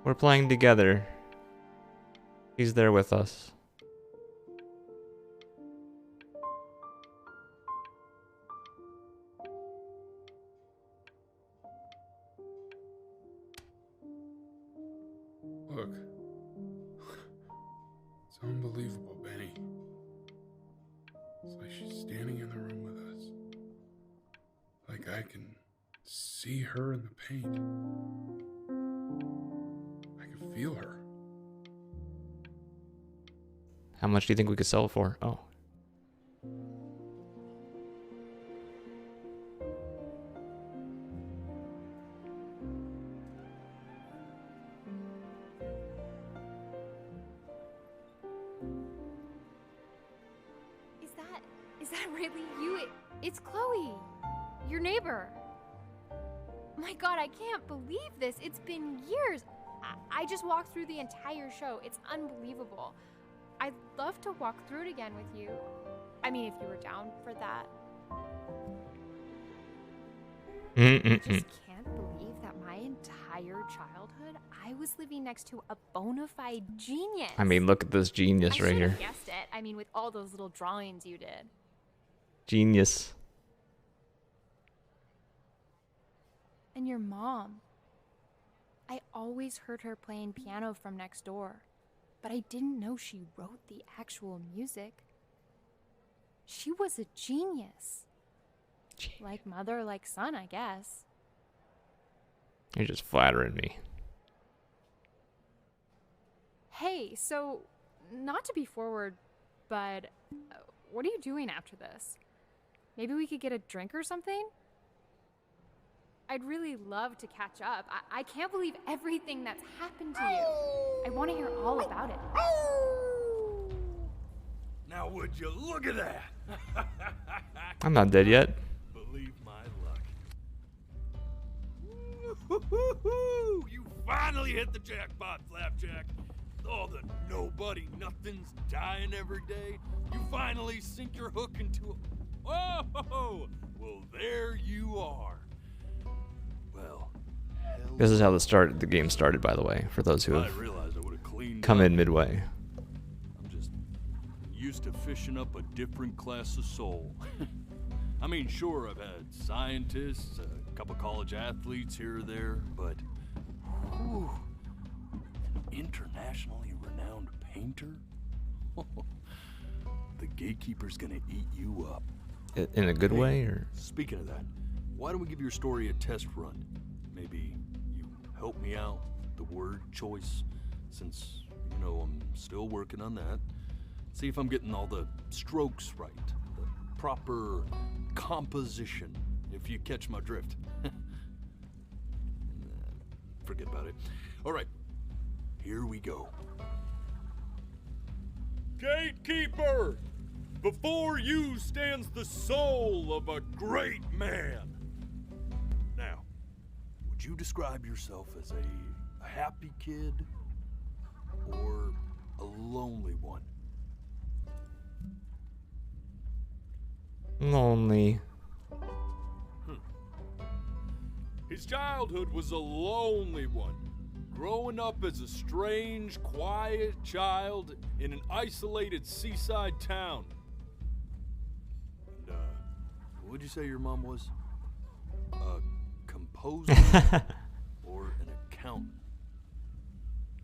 We're playing together. He's there with us. Look. It's unbelievable, Benny. It's like she's standing in the room with us. Like I can see her in the paint. I can feel her. How much do you think we could sell it for? Oh. Is that really you? It's Chloe, your neighbor. My God, I can't believe this. It's been years. I just walked through the entire show. It's unbelievable. I'd love to walk through it again with you. I mean, if you were down for that. I just can't believe that my entire entire childhood, I was living next to a bona fide genius. I mean, look at this genius I right should here. have guessed it. I mean, with all those little drawings you did. Genius. And your mom. I always heard her playing piano from next door, but I didn't know she wrote the actual music. She was a genius. Like mother, like son, I guess. You're just flattering me. Hey, so, not to be forward, but what are you doing after this? Maybe we could get a drink or something? I'd really love to catch up. I can't believe everything that's happened to you. I want to hear all about it. Now would you look at that? I'm not dead yet. Believe my luck. Woo-hoo-hoo-hoo! You finally hit the jackpot, Flapjack. Oh, the nobody nothing's dying every day. You finally sink your hook into a... Oh, well, there you are. Well, This is how the game started, by the way, for those who I have realized I would have cleaned come up. in midway. I'm just used to fishing up a different class of soul. I mean, sure, I've had scientists, a couple college athletes here or there, but whew, an internationally renowned painter? The gatekeeper's gonna eat you up. In a good way, or? Speaking of that, why don't we give your story a test run? Maybe you help me out with the word choice, since, you know, I'm still working on that. See if I'm getting all the strokes right, the proper composition, if you catch my drift. Forget about it. All right, here we go. Gatekeeper! Before you stands the soul of a great man. Now, would you describe yourself as a happy kid or a lonely one? Lonely. His childhood was a lonely one, growing up as a strange, quiet child in an isolated seaside town. And, what'd you say your mom was? A composer or an accountant?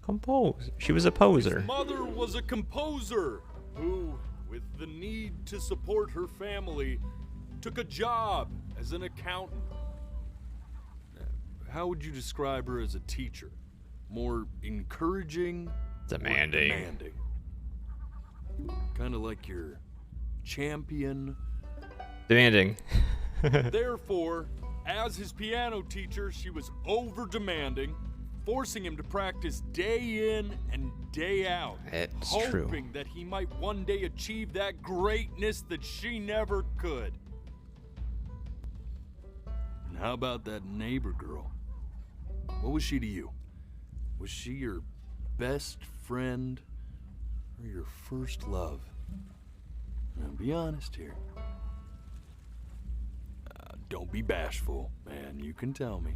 Compose. She was a poser. His mother was a composer who, with the need to support her family, took a job as an accountant. How would you describe her as a teacher? More encouraging? Demanding. Or demanding? Kind of like your champion. Demanding. Therefore, as his piano teacher, she was over-demanding, forcing him to practice day in and day out, It's hoping true. that he might one day achieve that greatness that she never could. And how about that neighbor girl? What was she to you? Was she your best friend or your first love? Now be honest here. Don't be bashful, man. You can tell me.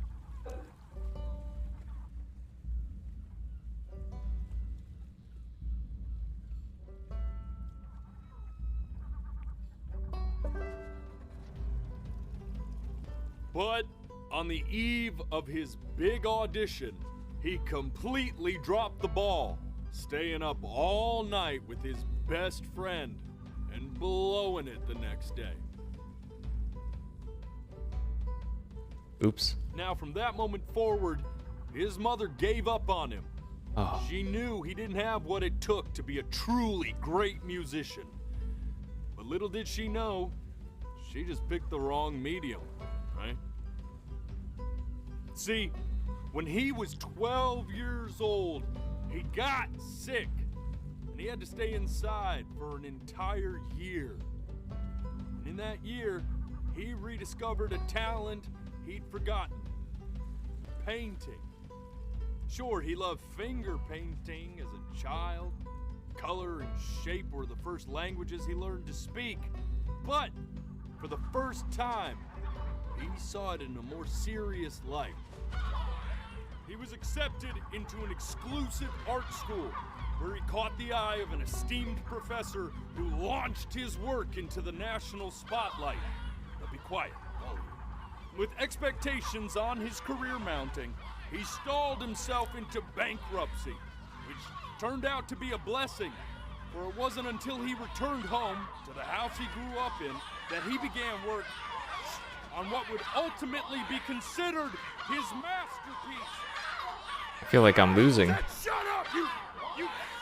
But on the eve of his big audition, he completely dropped the ball, staying up all night with his best friend and blowing it the next day. Oops. Now, from that moment forward, his mother gave up on him. Oh. She knew he didn't have what it took to be a truly great musician. But little did she know, she just picked the wrong medium, right? See, when he was 12 years old, he got sick, and he had to stay inside for an entire year. And in that year, he rediscovered a talent he'd forgotten: painting. Sure, he loved finger painting as a child. Color and shape were the first languages he learned to speak. But for the first time, he saw it in a more serious light. he was accepted into an exclusive art school where he caught the eye of an esteemed professor who launched his work into the national spotlight. Now be quiet, all of you. With expectations on his career mounting, he stalled himself into bankruptcy, which turned out to be a blessing, for it wasn't until he returned home to the house he grew up in that he began work on what would ultimately be considered his masterpiece. I feel like I'm losing. Shut up, you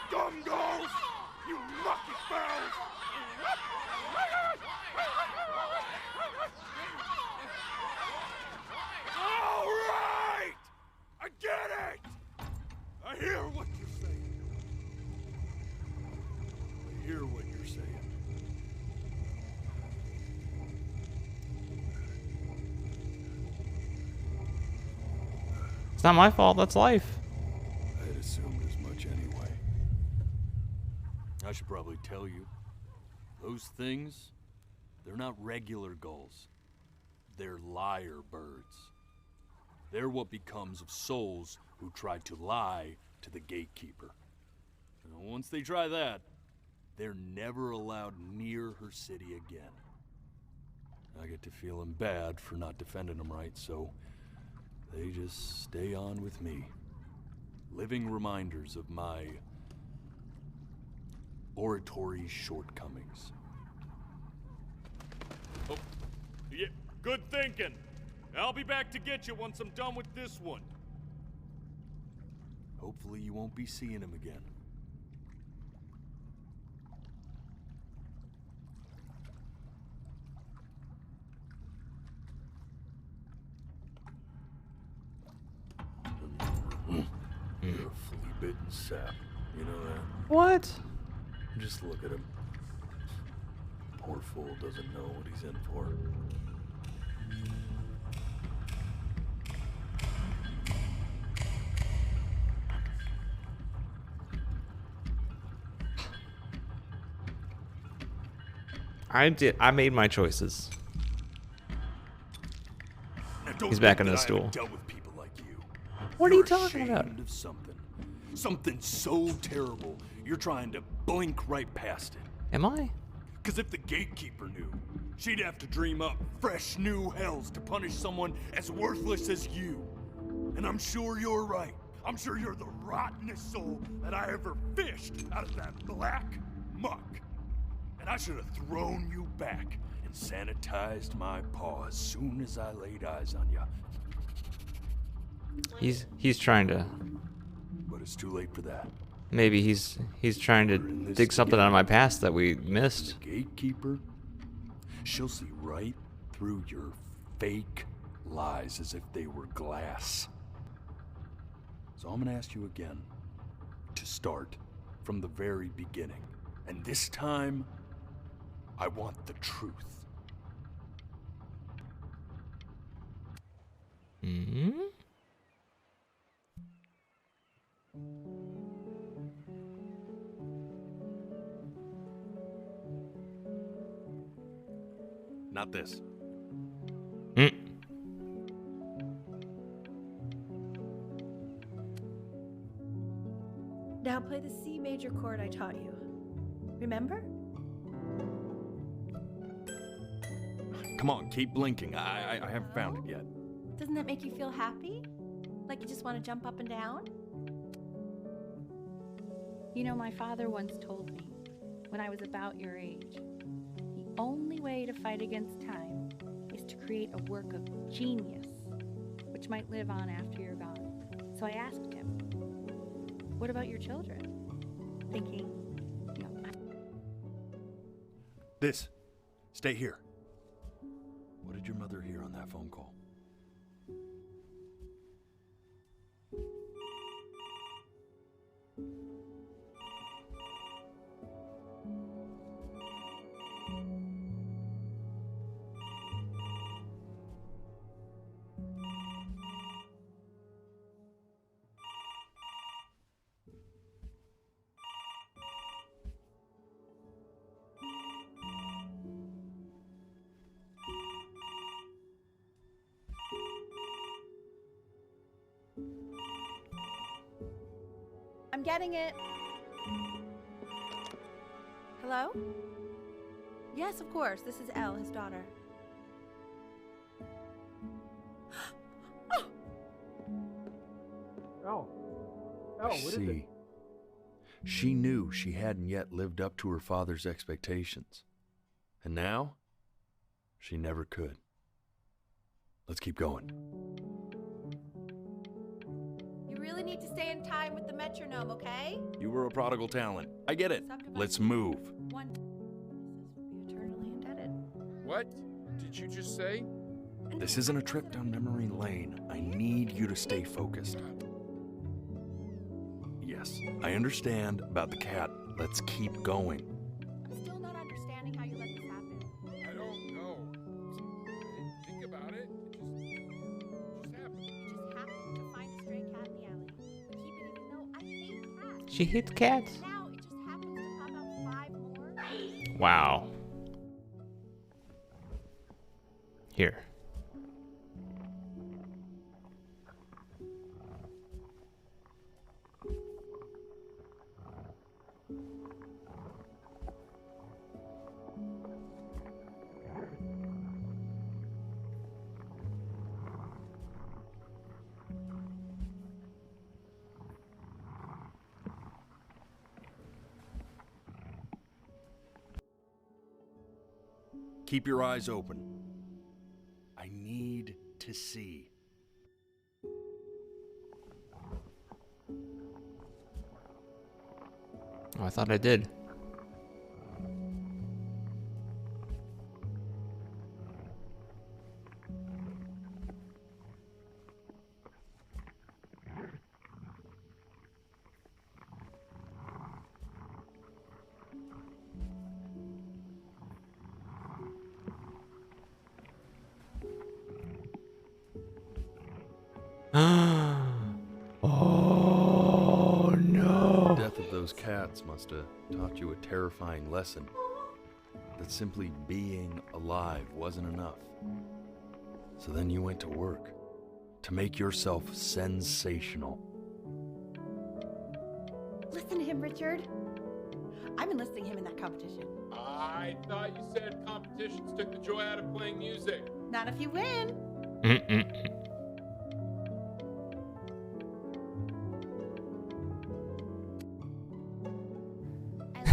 scumballs! You mucky fowls! All right! I get it! I hear what you're saying. I hear what you're saying. It's not my fault, that's life. I had assumed as much anyway. I should probably tell you, those things, they're not regular gulls. They're lyre birds. They're what becomes of souls who try to lie to the gatekeeper. And once they try that, they're never allowed near her city again. I get to feeling bad for not defending them right, so they just stay on with me. Living reminders of my oratory shortcomings. Oh, yeah, good thinking. I'll be back to get you once I'm done with this one. Hopefully you won't be seeing him again. You're a flea-bitten sap. You know that? What? Just look at him. Poor fool doesn't know what he's in for. I made my choices. He's back in his stool. Dealt with people like you. What are you talking about? Ashamed of something so terrible, you're trying to blink right past it. Am I? Because if the gatekeeper knew, she'd have to dream up fresh new hells to punish someone as worthless as you. And I'm sure you're right. I'm sure you're the rottenest soul that I ever fished out of that black muck. And I should have thrown you back and sanitized my paw as soon as I laid eyes on you. He's trying to. But it's too late for that. Maybe he's trying to dig something out of my past that we missed. The gatekeeper, she'll see right through your fake lies as if they were glass. So I'm gonna ask you again to start from the very beginning. And this time, I want the truth. Hmm? Not this. Now play the C major chord I taught you. Remember? Come on, keep blinking. I haven't found it yet. Doesn't that make you feel happy? Like you just want to jump up and down? You know, my father once told me, when I was about your age, the only way to fight against time is to create a work of genius, which might live on after you're gone. So I asked him, what about your children? Thinking, you know, This. Stay here. What did your mother hear on that phone call? I'm getting it. Hello? Yes, of course. This is Elle, his daughter. Oh, I what is it? see. She knew she hadn't yet lived up to her father's expectations. And now, she never could. Let's keep going. You really need to stay in time with the metronome, okay? You were a prodigal talent. I get it. Let's move. One. Be eternally indebted. What did you just say? This isn't a trip down memory lane. I need you to stay focused. Yes, I understand about the cat. Let's keep going. I'm still not understanding how you let this happen. I don't know. I didn't think about it. It just happened. You just happened to find a stray cat in the alley. Keep it even though I hate cats. She hates cats. Now it just happens to pop out 5 more. Wow. Here. Keep your eyes open. I need to see. Oh, I thought I did. Oh no. The death of those cats must have taught you a terrifying lesson. That simply being alive wasn't enough. So then you went to work to make yourself sensational. Listen to him, Richard. I'm enlisting him in that competition. I thought you said competitions took the joy out of playing music. Not if you win.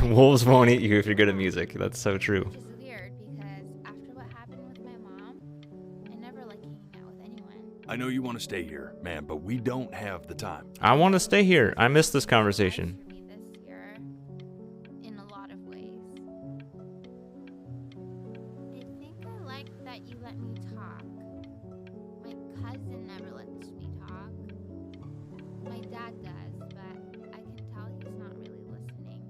Wolves won't eat you if you're good at music. That's so true. Which is weird because after what happened with my mom, I never like hanging out with anyone. I know you want to stay here, man, but we don't have the time. I want to stay here. I missed this conversation. For me this year, in a lot of ways. I think I like that you let me talk. My cousin never lets me talk. My dad does, but I can tell he's not really listening.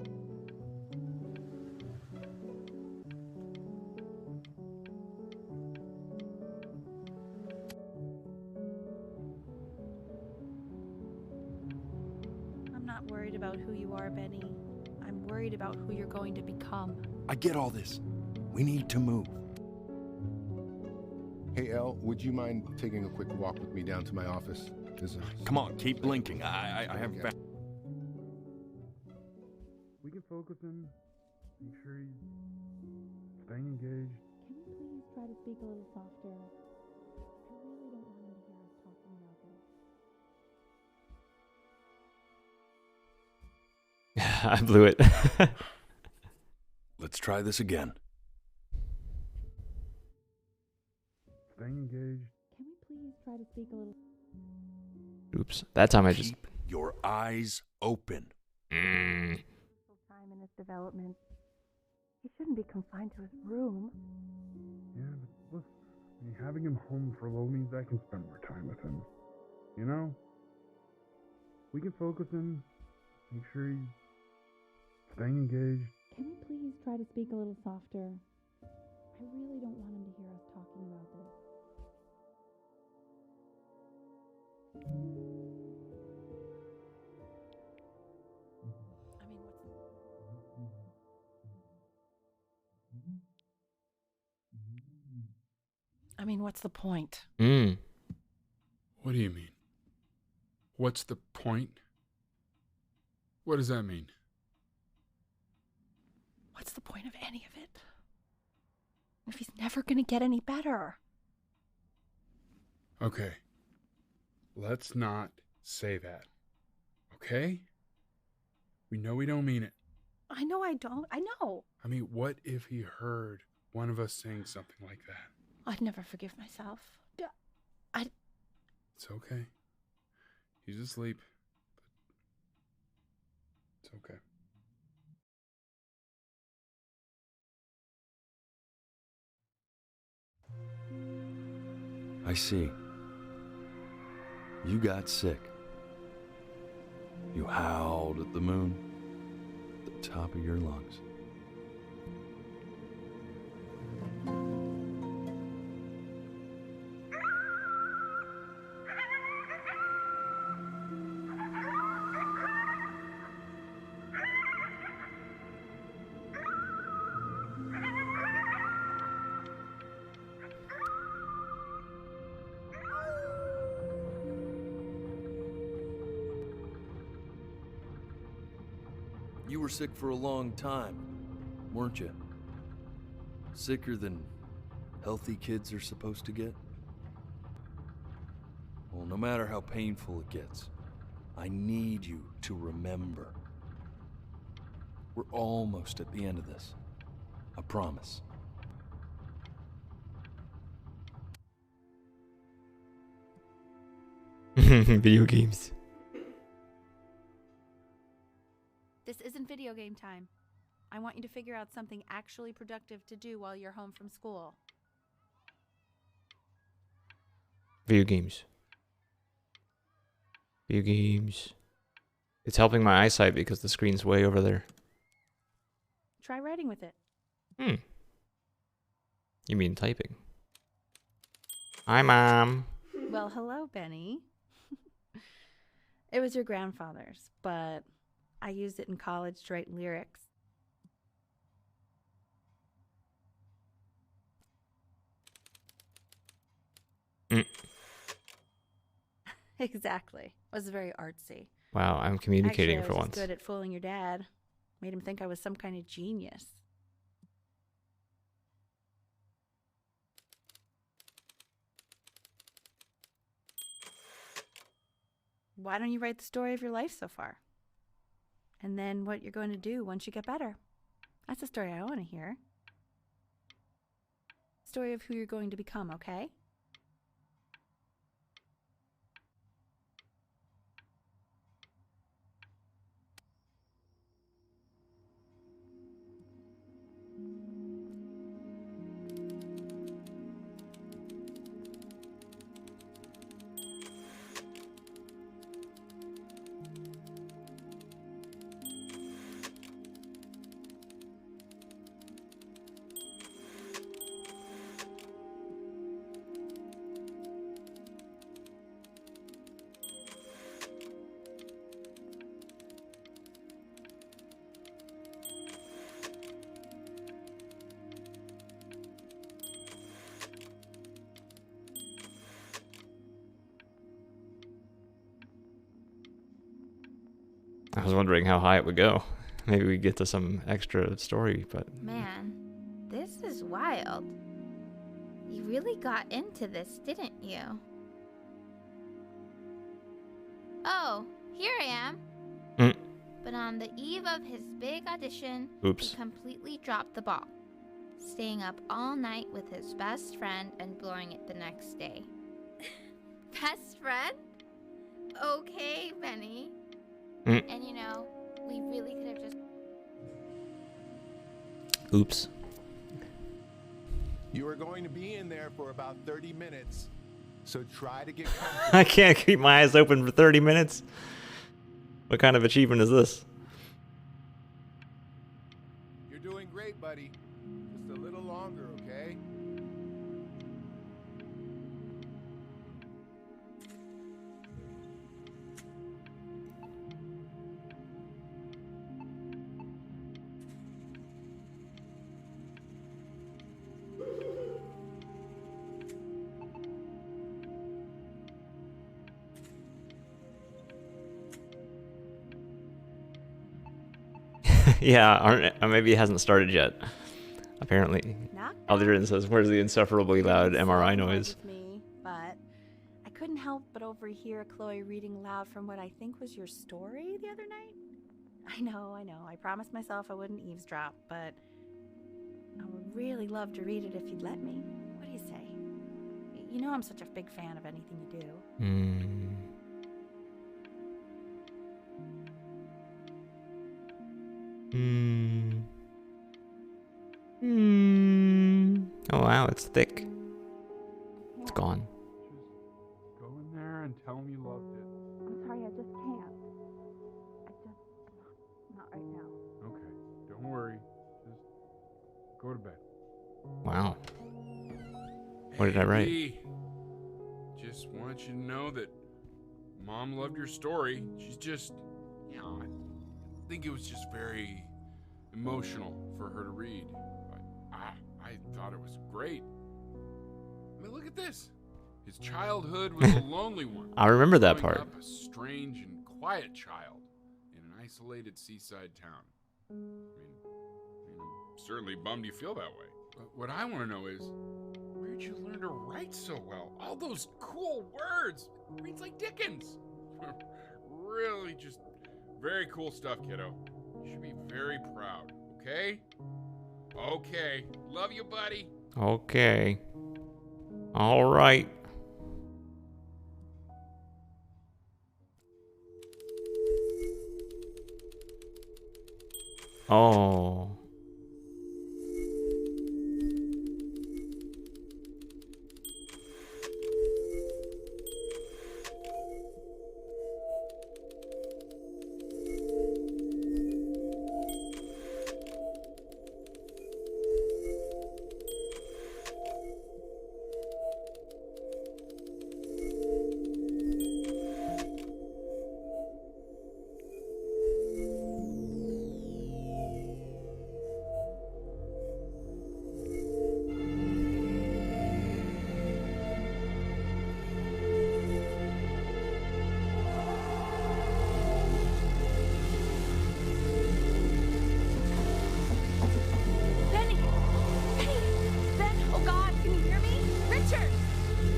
I'm not worried about who you are, Benny. I'm worried about who you're going to become. I get all this. We need to move. Hey, Elle, would you mind taking a quick walk with me down to my office? Come on, keep blinking. I haven't found... We can focus him. Make sure he's staying engaged. Can you please try to speak a little softer? I really don't want him to hear us talking about this. I blew it. Let's try this again. Staying engaged. Can we please try to speak a little... Oops. That time I just... Keep your eyes open. Time in his development. He shouldn't be confined to his room. Yeah, but look, having him home for low means I can spend more time with him. You know? We can focus him. Make sure he's staying engaged. Can we please try to speak a little softer? I really don't want him to hear us talking about this. I mean, what's the point? What do you mean? What's the point? What does that mean? What's the point of any of it? If he's never gonna get any better. Okay. Let's not say that. Okay? We know we don't mean it. I know I don't. I know. I mean, what if he heard one of us saying something like that? I'd never forgive myself. It's okay. He's asleep. But it's okay. I see. You got sick. You howled at the moon at the top of your lungs. You were sick for a long time, weren't you? Sicker than healthy kids are supposed to get? Well, no matter how painful it gets, I need you to remember. We're almost at the end of this. I promise. Video games. This isn't video game time. I want you to figure out something actually productive to do while you're home from school. Video games. Video games. It's helping my eyesight because the screen's way over there. Try writing with it. You mean typing? Hi, Mom. Well, hello, Benny. It was your grandfather's, but I used it in college to write lyrics. Exactly. It was very artsy. Wow, I'm communicating Actually, for I was once. good at fooling your dad. Made him think I was some kind of genius. Why don't you write the story of your life so far? And then what you're going to do once you get better. That's the story I want to hear. Story of who you're going to become, okay? I was wondering how high it would go. Maybe we'd get to some extra story, but... Man, this is wild. You really got into this, didn't you? Oh, here I am. But on the eve of his big audition, Oops. he completely dropped the ball, staying up all night with his best friend and blowing it the next day. Best friend? Okay, Benny. And you know, we really could have just... Oops. You are going to be in there for about 30 minutes, so try to get comfortable. I can't keep my eyes open for 30 minutes. What kind of achievement is this? You're doing great, buddy. Just a little longer, okay? Yeah, or maybe it hasn't started yet. Apparently. Alderin says, where's the insufferably loud MRI noise? With me, but I couldn't help but overhear Chloe reading loud from what I think was your story the other night. I know. I promised myself I wouldn't eavesdrop, but I would really love to read it if you'd let me. What do you say? You know I'm such a big fan of anything you do. Oh wow, it's thick. It's gone. Just go in there and tell him you loved it. I'm sorry, I just can't. Not right now. Okay, don't worry. Just go to bed. Wow. What did I write? Hey, just want you to know that Mom loved your story. She's just, I think it was just very emotional for her to read. I thought it was great. I mean, look at this. His childhood was a lonely one. I remember that Growing part. up a strange and quiet child in an isolated seaside town. I mean, certainly bummed you feel that way. But what I want to know is, where'd you learn to write so well? All those cool words. It reads like Dickens. Really just very cool stuff, kiddo. You should be very proud, okay? Okay. Love you, buddy. Okay. All right. Oh.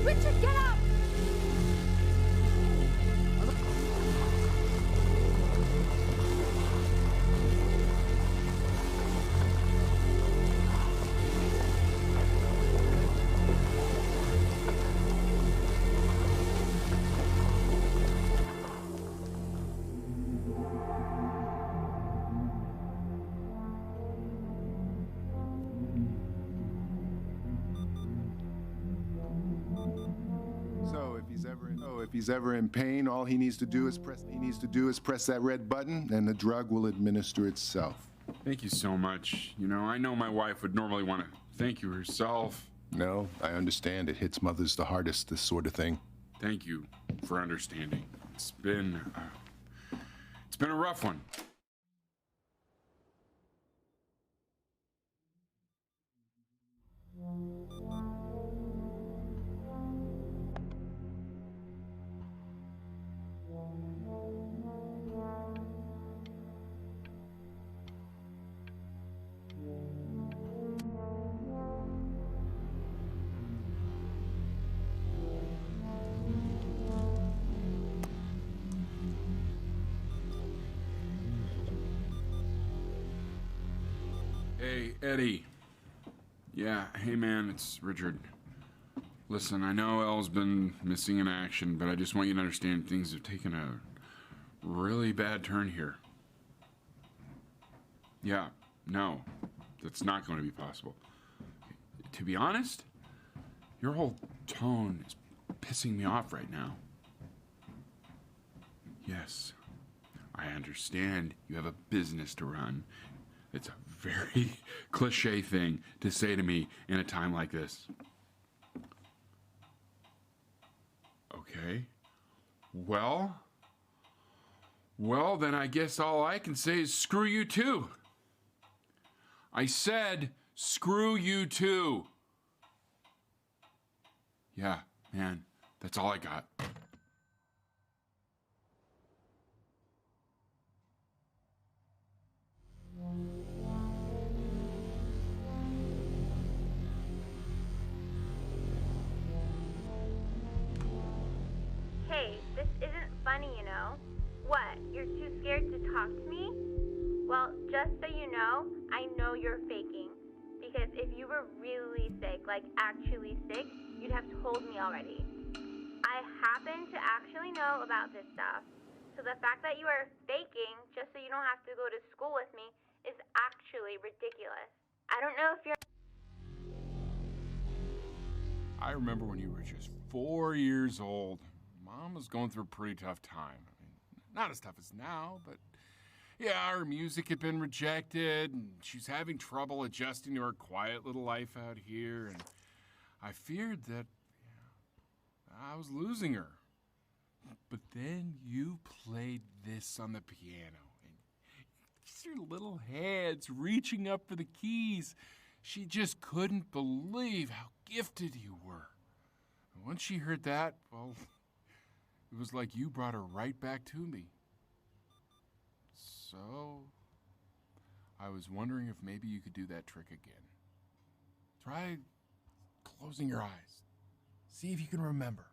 Richard, get up! If he's ever in pain, all he needs to do is press that red button, and the drug will administer itself. Thank you so much. You know, I know my wife would normally want to thank you herself. No, I understand. It hits mothers the hardest, this sort of thing. Thank you for understanding. It's been a rough one. Hey, Eddie. Yeah, hey man, it's Richard. Listen, I know Elle's been missing in action, but I just want you to understand things have taken a really bad turn here. Yeah, no, that's not going to be possible. To be honest, your whole tone is pissing me off right now. Yes, I understand you have a business to run. It's a very cliche thing to say to me in a time like this. Okay. Well, then I guess all I can say is screw you too. I said screw you too. Yeah, man, that's all I got. Hey, this isn't funny, you know. What, you're too scared to talk to me? Well, just so you know, I know you're faking. Because if you were really sick, like actually sick, you'd have told me already. I happen to actually know about this stuff. So the fact that you are faking just so you don't have to go to school with me is actually ridiculous. I don't know if you're... I remember when you were just 4 years old. Mom was going through a pretty tough time. I mean, not as tough as now, but yeah, her music had been rejected, and she's having trouble adjusting to her quiet little life out here, and I feared that I was losing her. But then you played this on the piano, and just your little hands reaching up for the keys. She just couldn't believe how gifted you were. And once she heard that, well, it was like you brought her right back to me. So, I was wondering if maybe you could do that trick again. Try closing your eyes. See if you can remember.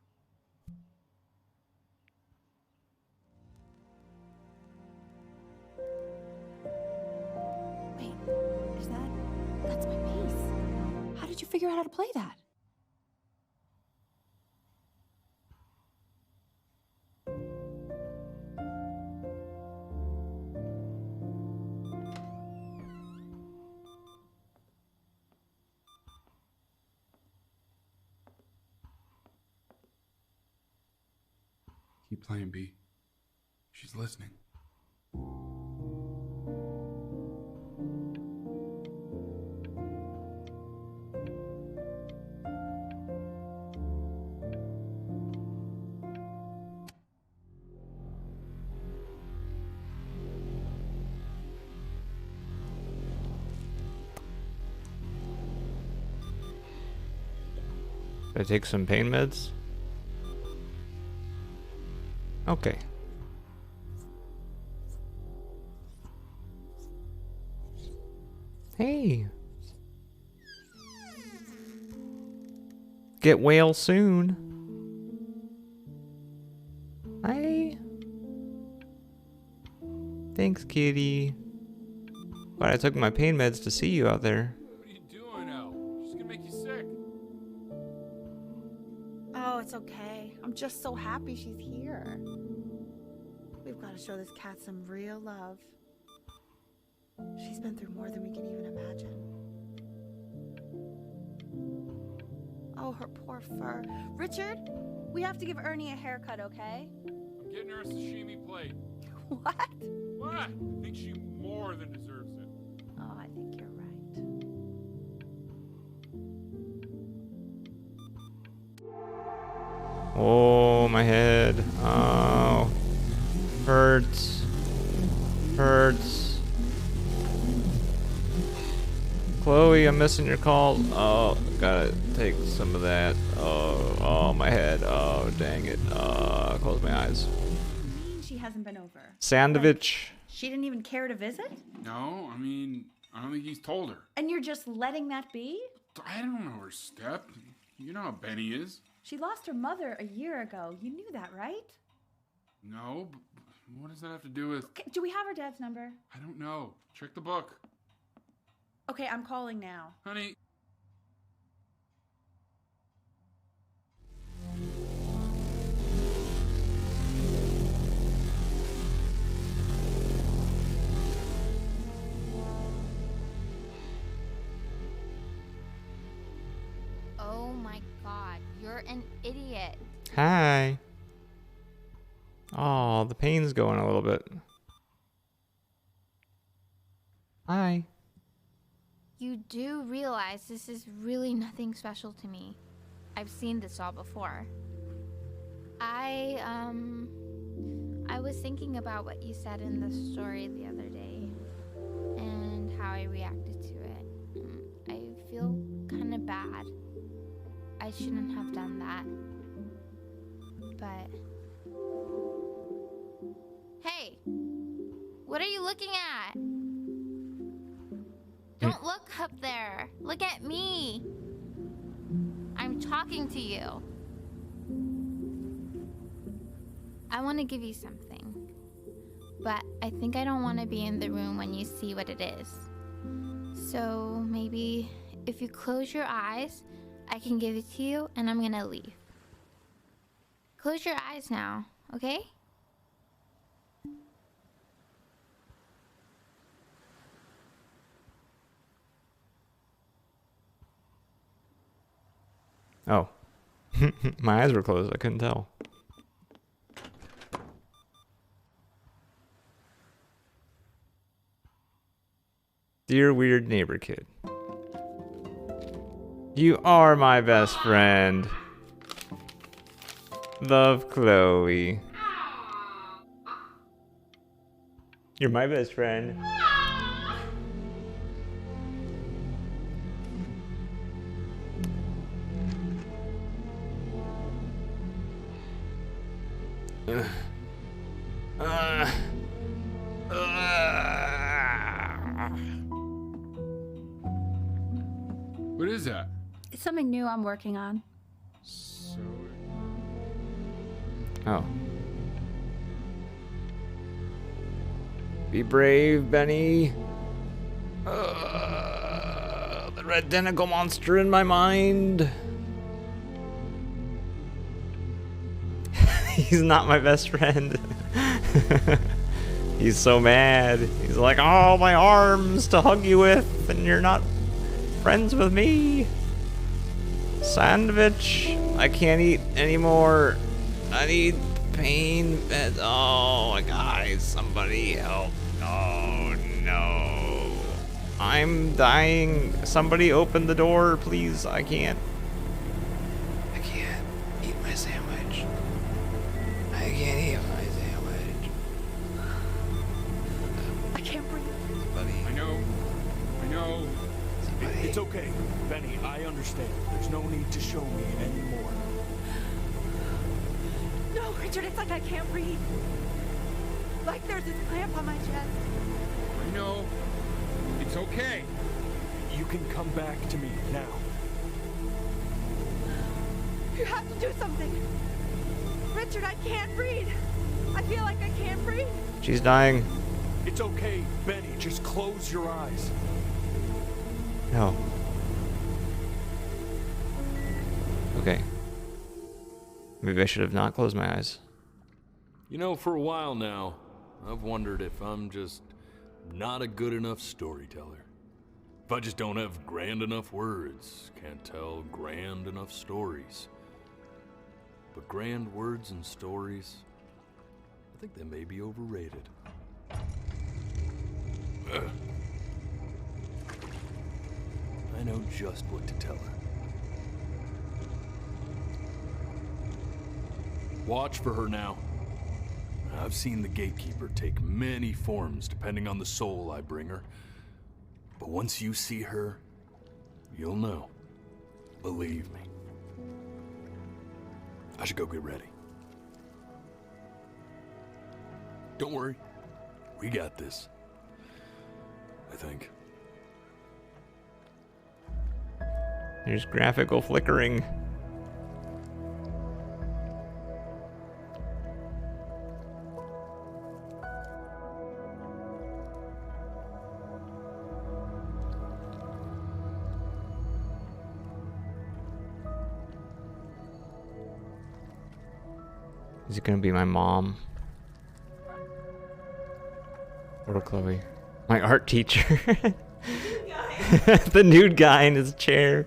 Wait, is that... That's my bass. How did you figure out how to play that? Keep playing, B. She's listening. Did I take some pain meds? Okay. Hey. Get well soon. Hi. Thanks, kitty. But I took my pain meds to see you out there. What are you doing, Elle? She's gonna make you sick. Oh, it's okay. I'm just so happy she's here. We've got to show this cat some real love. She's been through more than we can even imagine. Oh, her poor fur. Richard, we have to give Ernie a haircut, okay? I'm getting her a sashimi plate. What? What? I think she more than deserves it. Oh, I think you're right. Oh, my head. Oh. Hurts. Hurts. Chloe, I'm missing your call. Oh, gotta take some of that. Oh, my head. Oh, dang it. Close my eyes. She hasn't been over. Sandwich. She didn't even care to visit? No, I mean, I don't think he's told her. And you're just letting that be? I don't know her step. You know how Benny is. She lost her mother a year ago. You knew that, right? No, but what does that have to do with... Okay, do we have her dad's number? I don't know. Check the book. Okay, I'm calling now. Honey. Oh my god, you're an idiot. Hi. Oh, the pain's going a little bit. Hi. You do realize this is really nothing special to me. I've seen this all before. I was thinking about what you said in the story the other day and how I reacted to it. I feel kind of bad. I shouldn't have done that. But... Hey! What are you looking at? Don't look up there. Look at me. I'm talking to you. I want to give you something. But I think I don't want to be in the room when you see what it is. So maybe if you close your eyes, I can give it to you and I'm gonna leave. Close your eyes now, okay? Oh. My eyes were closed. I couldn't tell. Dear weird neighbor kid. You are my best friend. Love, Chloe. You're my best friend. What is that? It's something new I'm working on. So. Oh. Be brave, Benny. The red tentacle monster in my mind. He's not my best friend. He's so mad. He's like, oh, my arms to hug you with, and you're not friends with me. Sandwich. I can't eat anymore. I need pain meds. Oh, guys, somebody help. Oh, no. I'm dying. Somebody open the door, please. I can't eat my sandwich. I can't eat my sandwich. I can't breathe. I know. It's okay, Benny. I understand. There's no need to show me anymore. No, Richard, it's like I can't breathe. Like there's this clamp on my chest. I know. It's okay. You can come back to me now. You have to do something. Richard, I can't breathe. I feel like I can't breathe. She's dying. It's okay, Benny. Just close your eyes. No. Okay. Maybe I should have not closed my eyes. You know, for a while now, I've wondered if I'm just not a good enough storyteller. If I just don't have grand enough words, can't tell grand enough stories. But grand words and stories, I think they may be overrated. I know just what to tell her. Watch for her now. I've seen the gatekeeper take many forms depending on the soul I bring her. But once you see her, you'll know. Believe me. I should go get ready. Don't worry. We got this. I think. There's graphical flickering. Is it gonna be my mom? Or Chloe? My art teacher. The nude guy in his chair.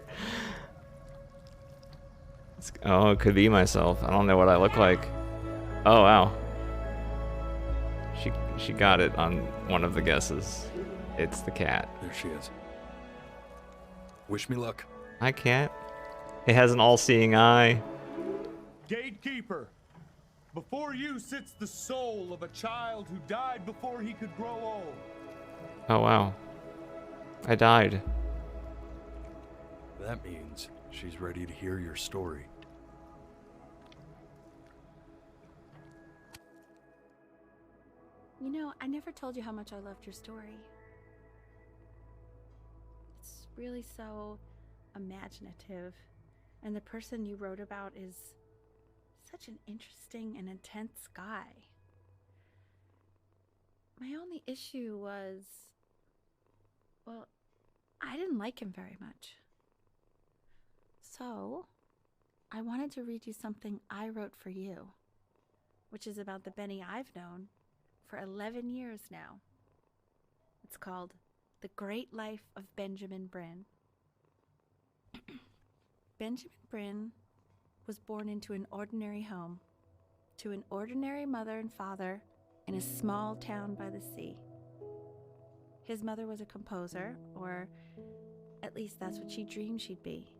Oh, it could be myself. I don't know what I look like. Oh, wow. She got it on one of the guesses. It's the cat. There she is. Wish me luck. I can't. It has an all-seeing eye. Gatekeeper, before you sits the soul of a child who died before he could grow old. Oh, wow. I died. That means she's ready to hear your story. You know, I never told you how much I loved your story. really so imaginative. And the person you wrote about is such an interesting and intense guy. My only issue was, well, I didn't like him very much. So, I wanted to read you something I wrote for you, which is about the Benny I've known for 11 years now. It's called The Great Life of Benjamin Bryn. Benjamin Bryn was born into an ordinary home, to an ordinary mother and father in a small town by the sea. His mother was a composer, or at least that's what she dreamed she'd be.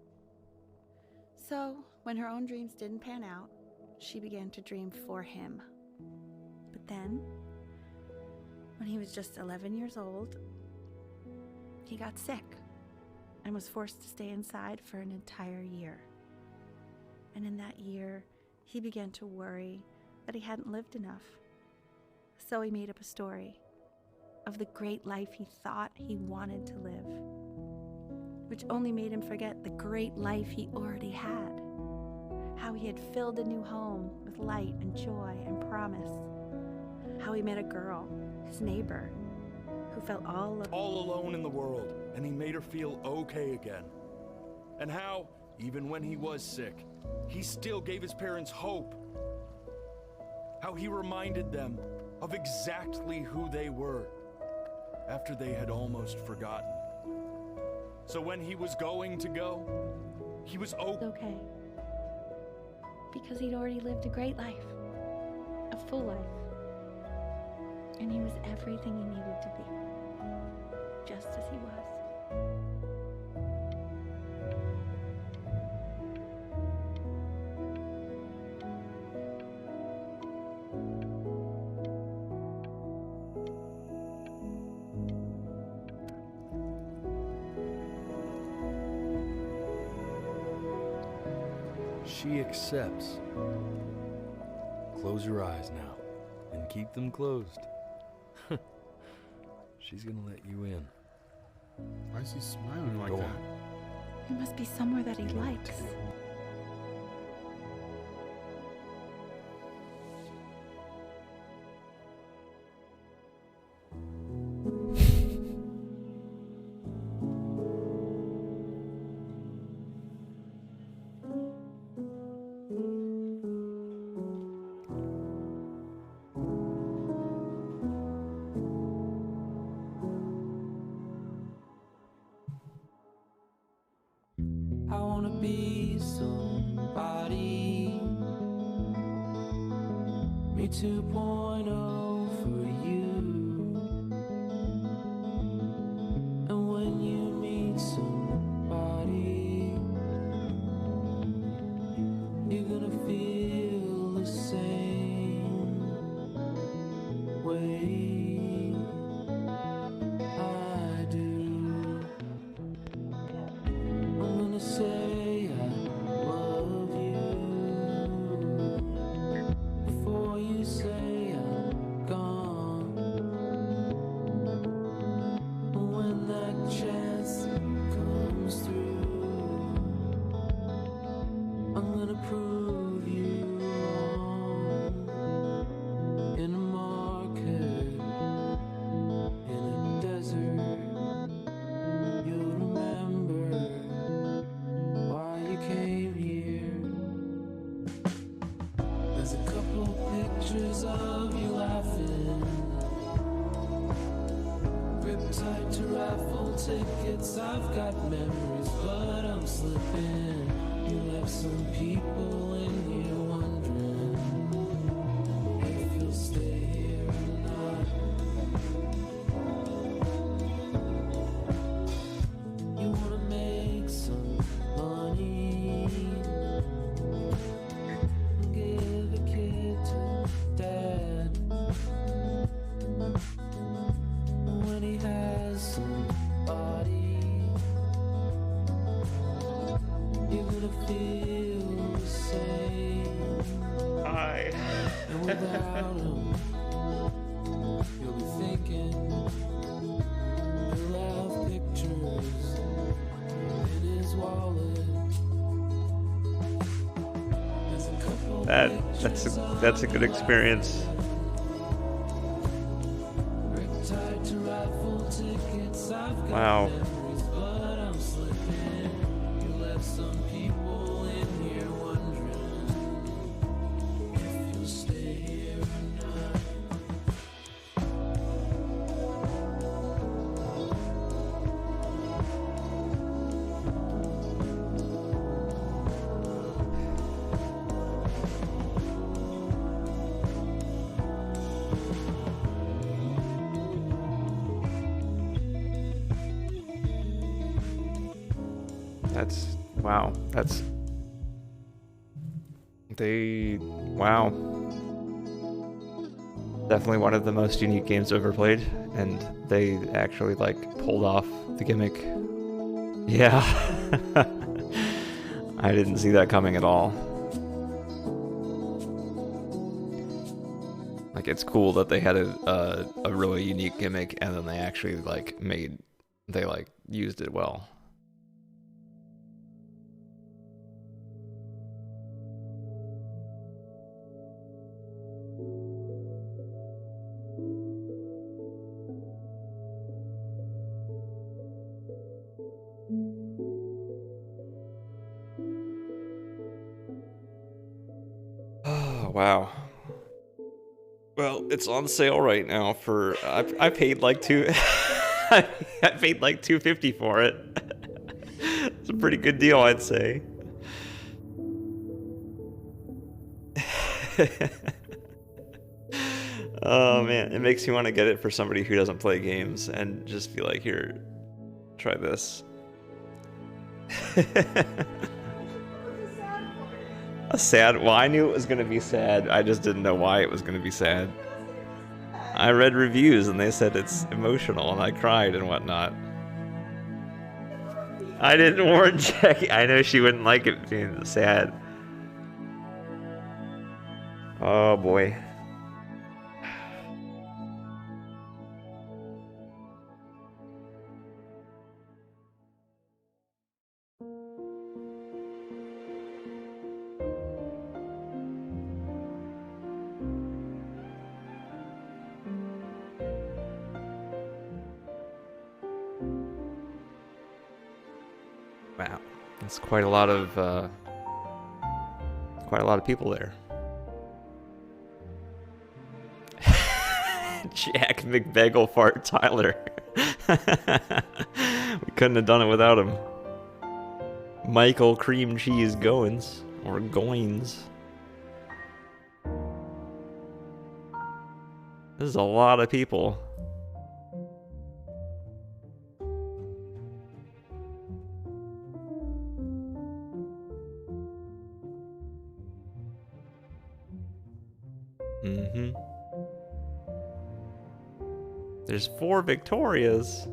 So, when her own dreams didn't pan out, she began to dream for him. But then, when he was just 11 years old, he got sick and was forced to stay inside for an entire year. And in that year, he began to worry that he hadn't lived enough. So he made up a story of the great life he thought he wanted to live, which only made him forget the great life he already had. How he had filled a new home with light and joy and promise. How he met a girl, his neighbor, who felt all alone in the world, and he made her feel okay again. And how, even when he was sick, he still gave his parents hope. How he reminded them of exactly who they were after they had almost forgotten. So when he was going to go, he was okay. Because he'd already lived a great life, a full life. And he was everything he needed to be, just as he was. She accepts. Close your eyes now, and keep them closed. She's gonna let you in. Why is he smiling like Go that? on. It must be somewhere that he likes. I wanna be somebody. Me 2.0 for you. And when you meet somebody, you're gonna feel the same way I do. I'm gonna say I love you before you say I'm gone. And when that chance comes through, I'm gonna prove you wrong. In a market, in a desert, you'll remember why you came here. There's a couple pictures of you laughing, gripped tight to raffle tickets. I've got memories, but I'm slipping. You left some people in here wondering if you'll stay here or not. You wanna make some money, give a kid to dad. When he has somebody, you're gonna feel the same. Hi. And without him, you'll be thinking you'll have pictures That's a good experience. Wow. Wow. Wow. Definitely one of the most unique games I've ever played, and they actually like pulled off the gimmick. Yeah. I didn't see that coming at all. Like, it's cool that they had a really unique gimmick, and then they actually used it well. Oh, wow. Well, it's on sale right now for I paid like I paid like $2.50 for it. It's a pretty good deal, I'd say. Oh man, it makes me want to get it for somebody who doesn't play games and just be like, here, try this. Well, I knew it was gonna be sad. I just didn't know why it was gonna be sad. I read reviews and they said it's emotional and I cried and whatnot. I didn't warn Jackie. I know she wouldn't like it being sad. Oh boy. Wow, that's quite a lot of people there. Jack McBagelfart Tyler. We couldn't have done it without him. Michael Cream Cheese Goins, or Goins. This is a lot of people. Mm-hmm. There's 4 Victorias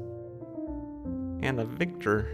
and a Victor.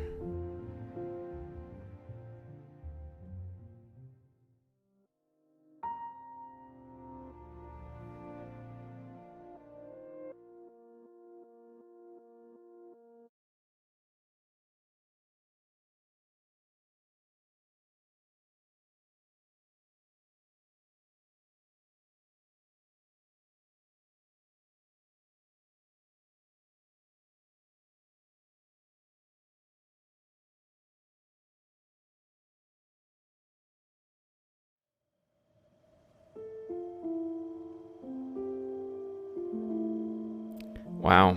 Wow.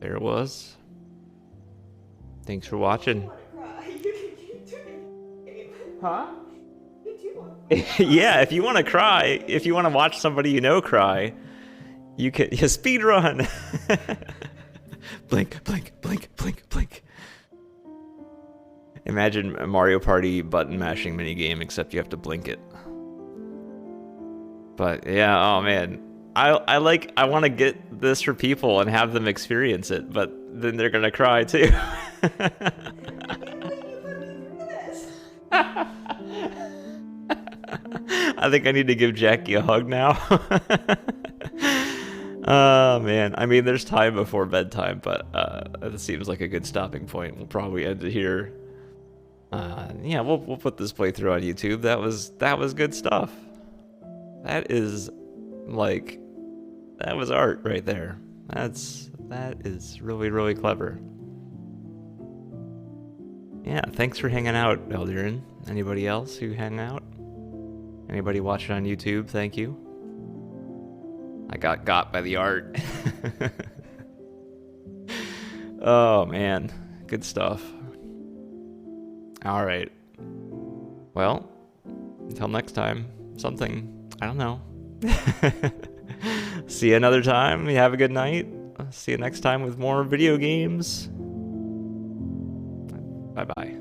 There it was. Thanks for watching. Huh? Yeah, if you want to cry, if you want to watch somebody you know cry, you can speed run. Blink, blink, blink, blink, blink. Imagine a Mario Party button mashing minigame, except you have to blink it. But yeah, oh man, I want to get this for people and have them experience it, but then they're gonna cry too. I think I need to give Jackie a hug now. Oh man, I mean, there's time before bedtime, but it seems like a good stopping point. We'll probably end it here. Yeah, we'll put this playthrough on YouTube. That was good stuff. That is like, that was art right there. That is really, really clever. Yeah, thanks for hanging out, Eldirin. Anybody else who hang out? Anybody watching on YouTube? Thank you. I got by the art. Oh man, good stuff. All right. Well, until next time, something, I don't know. See you another time. You have a good night. See you next time with more video games. Bye-bye.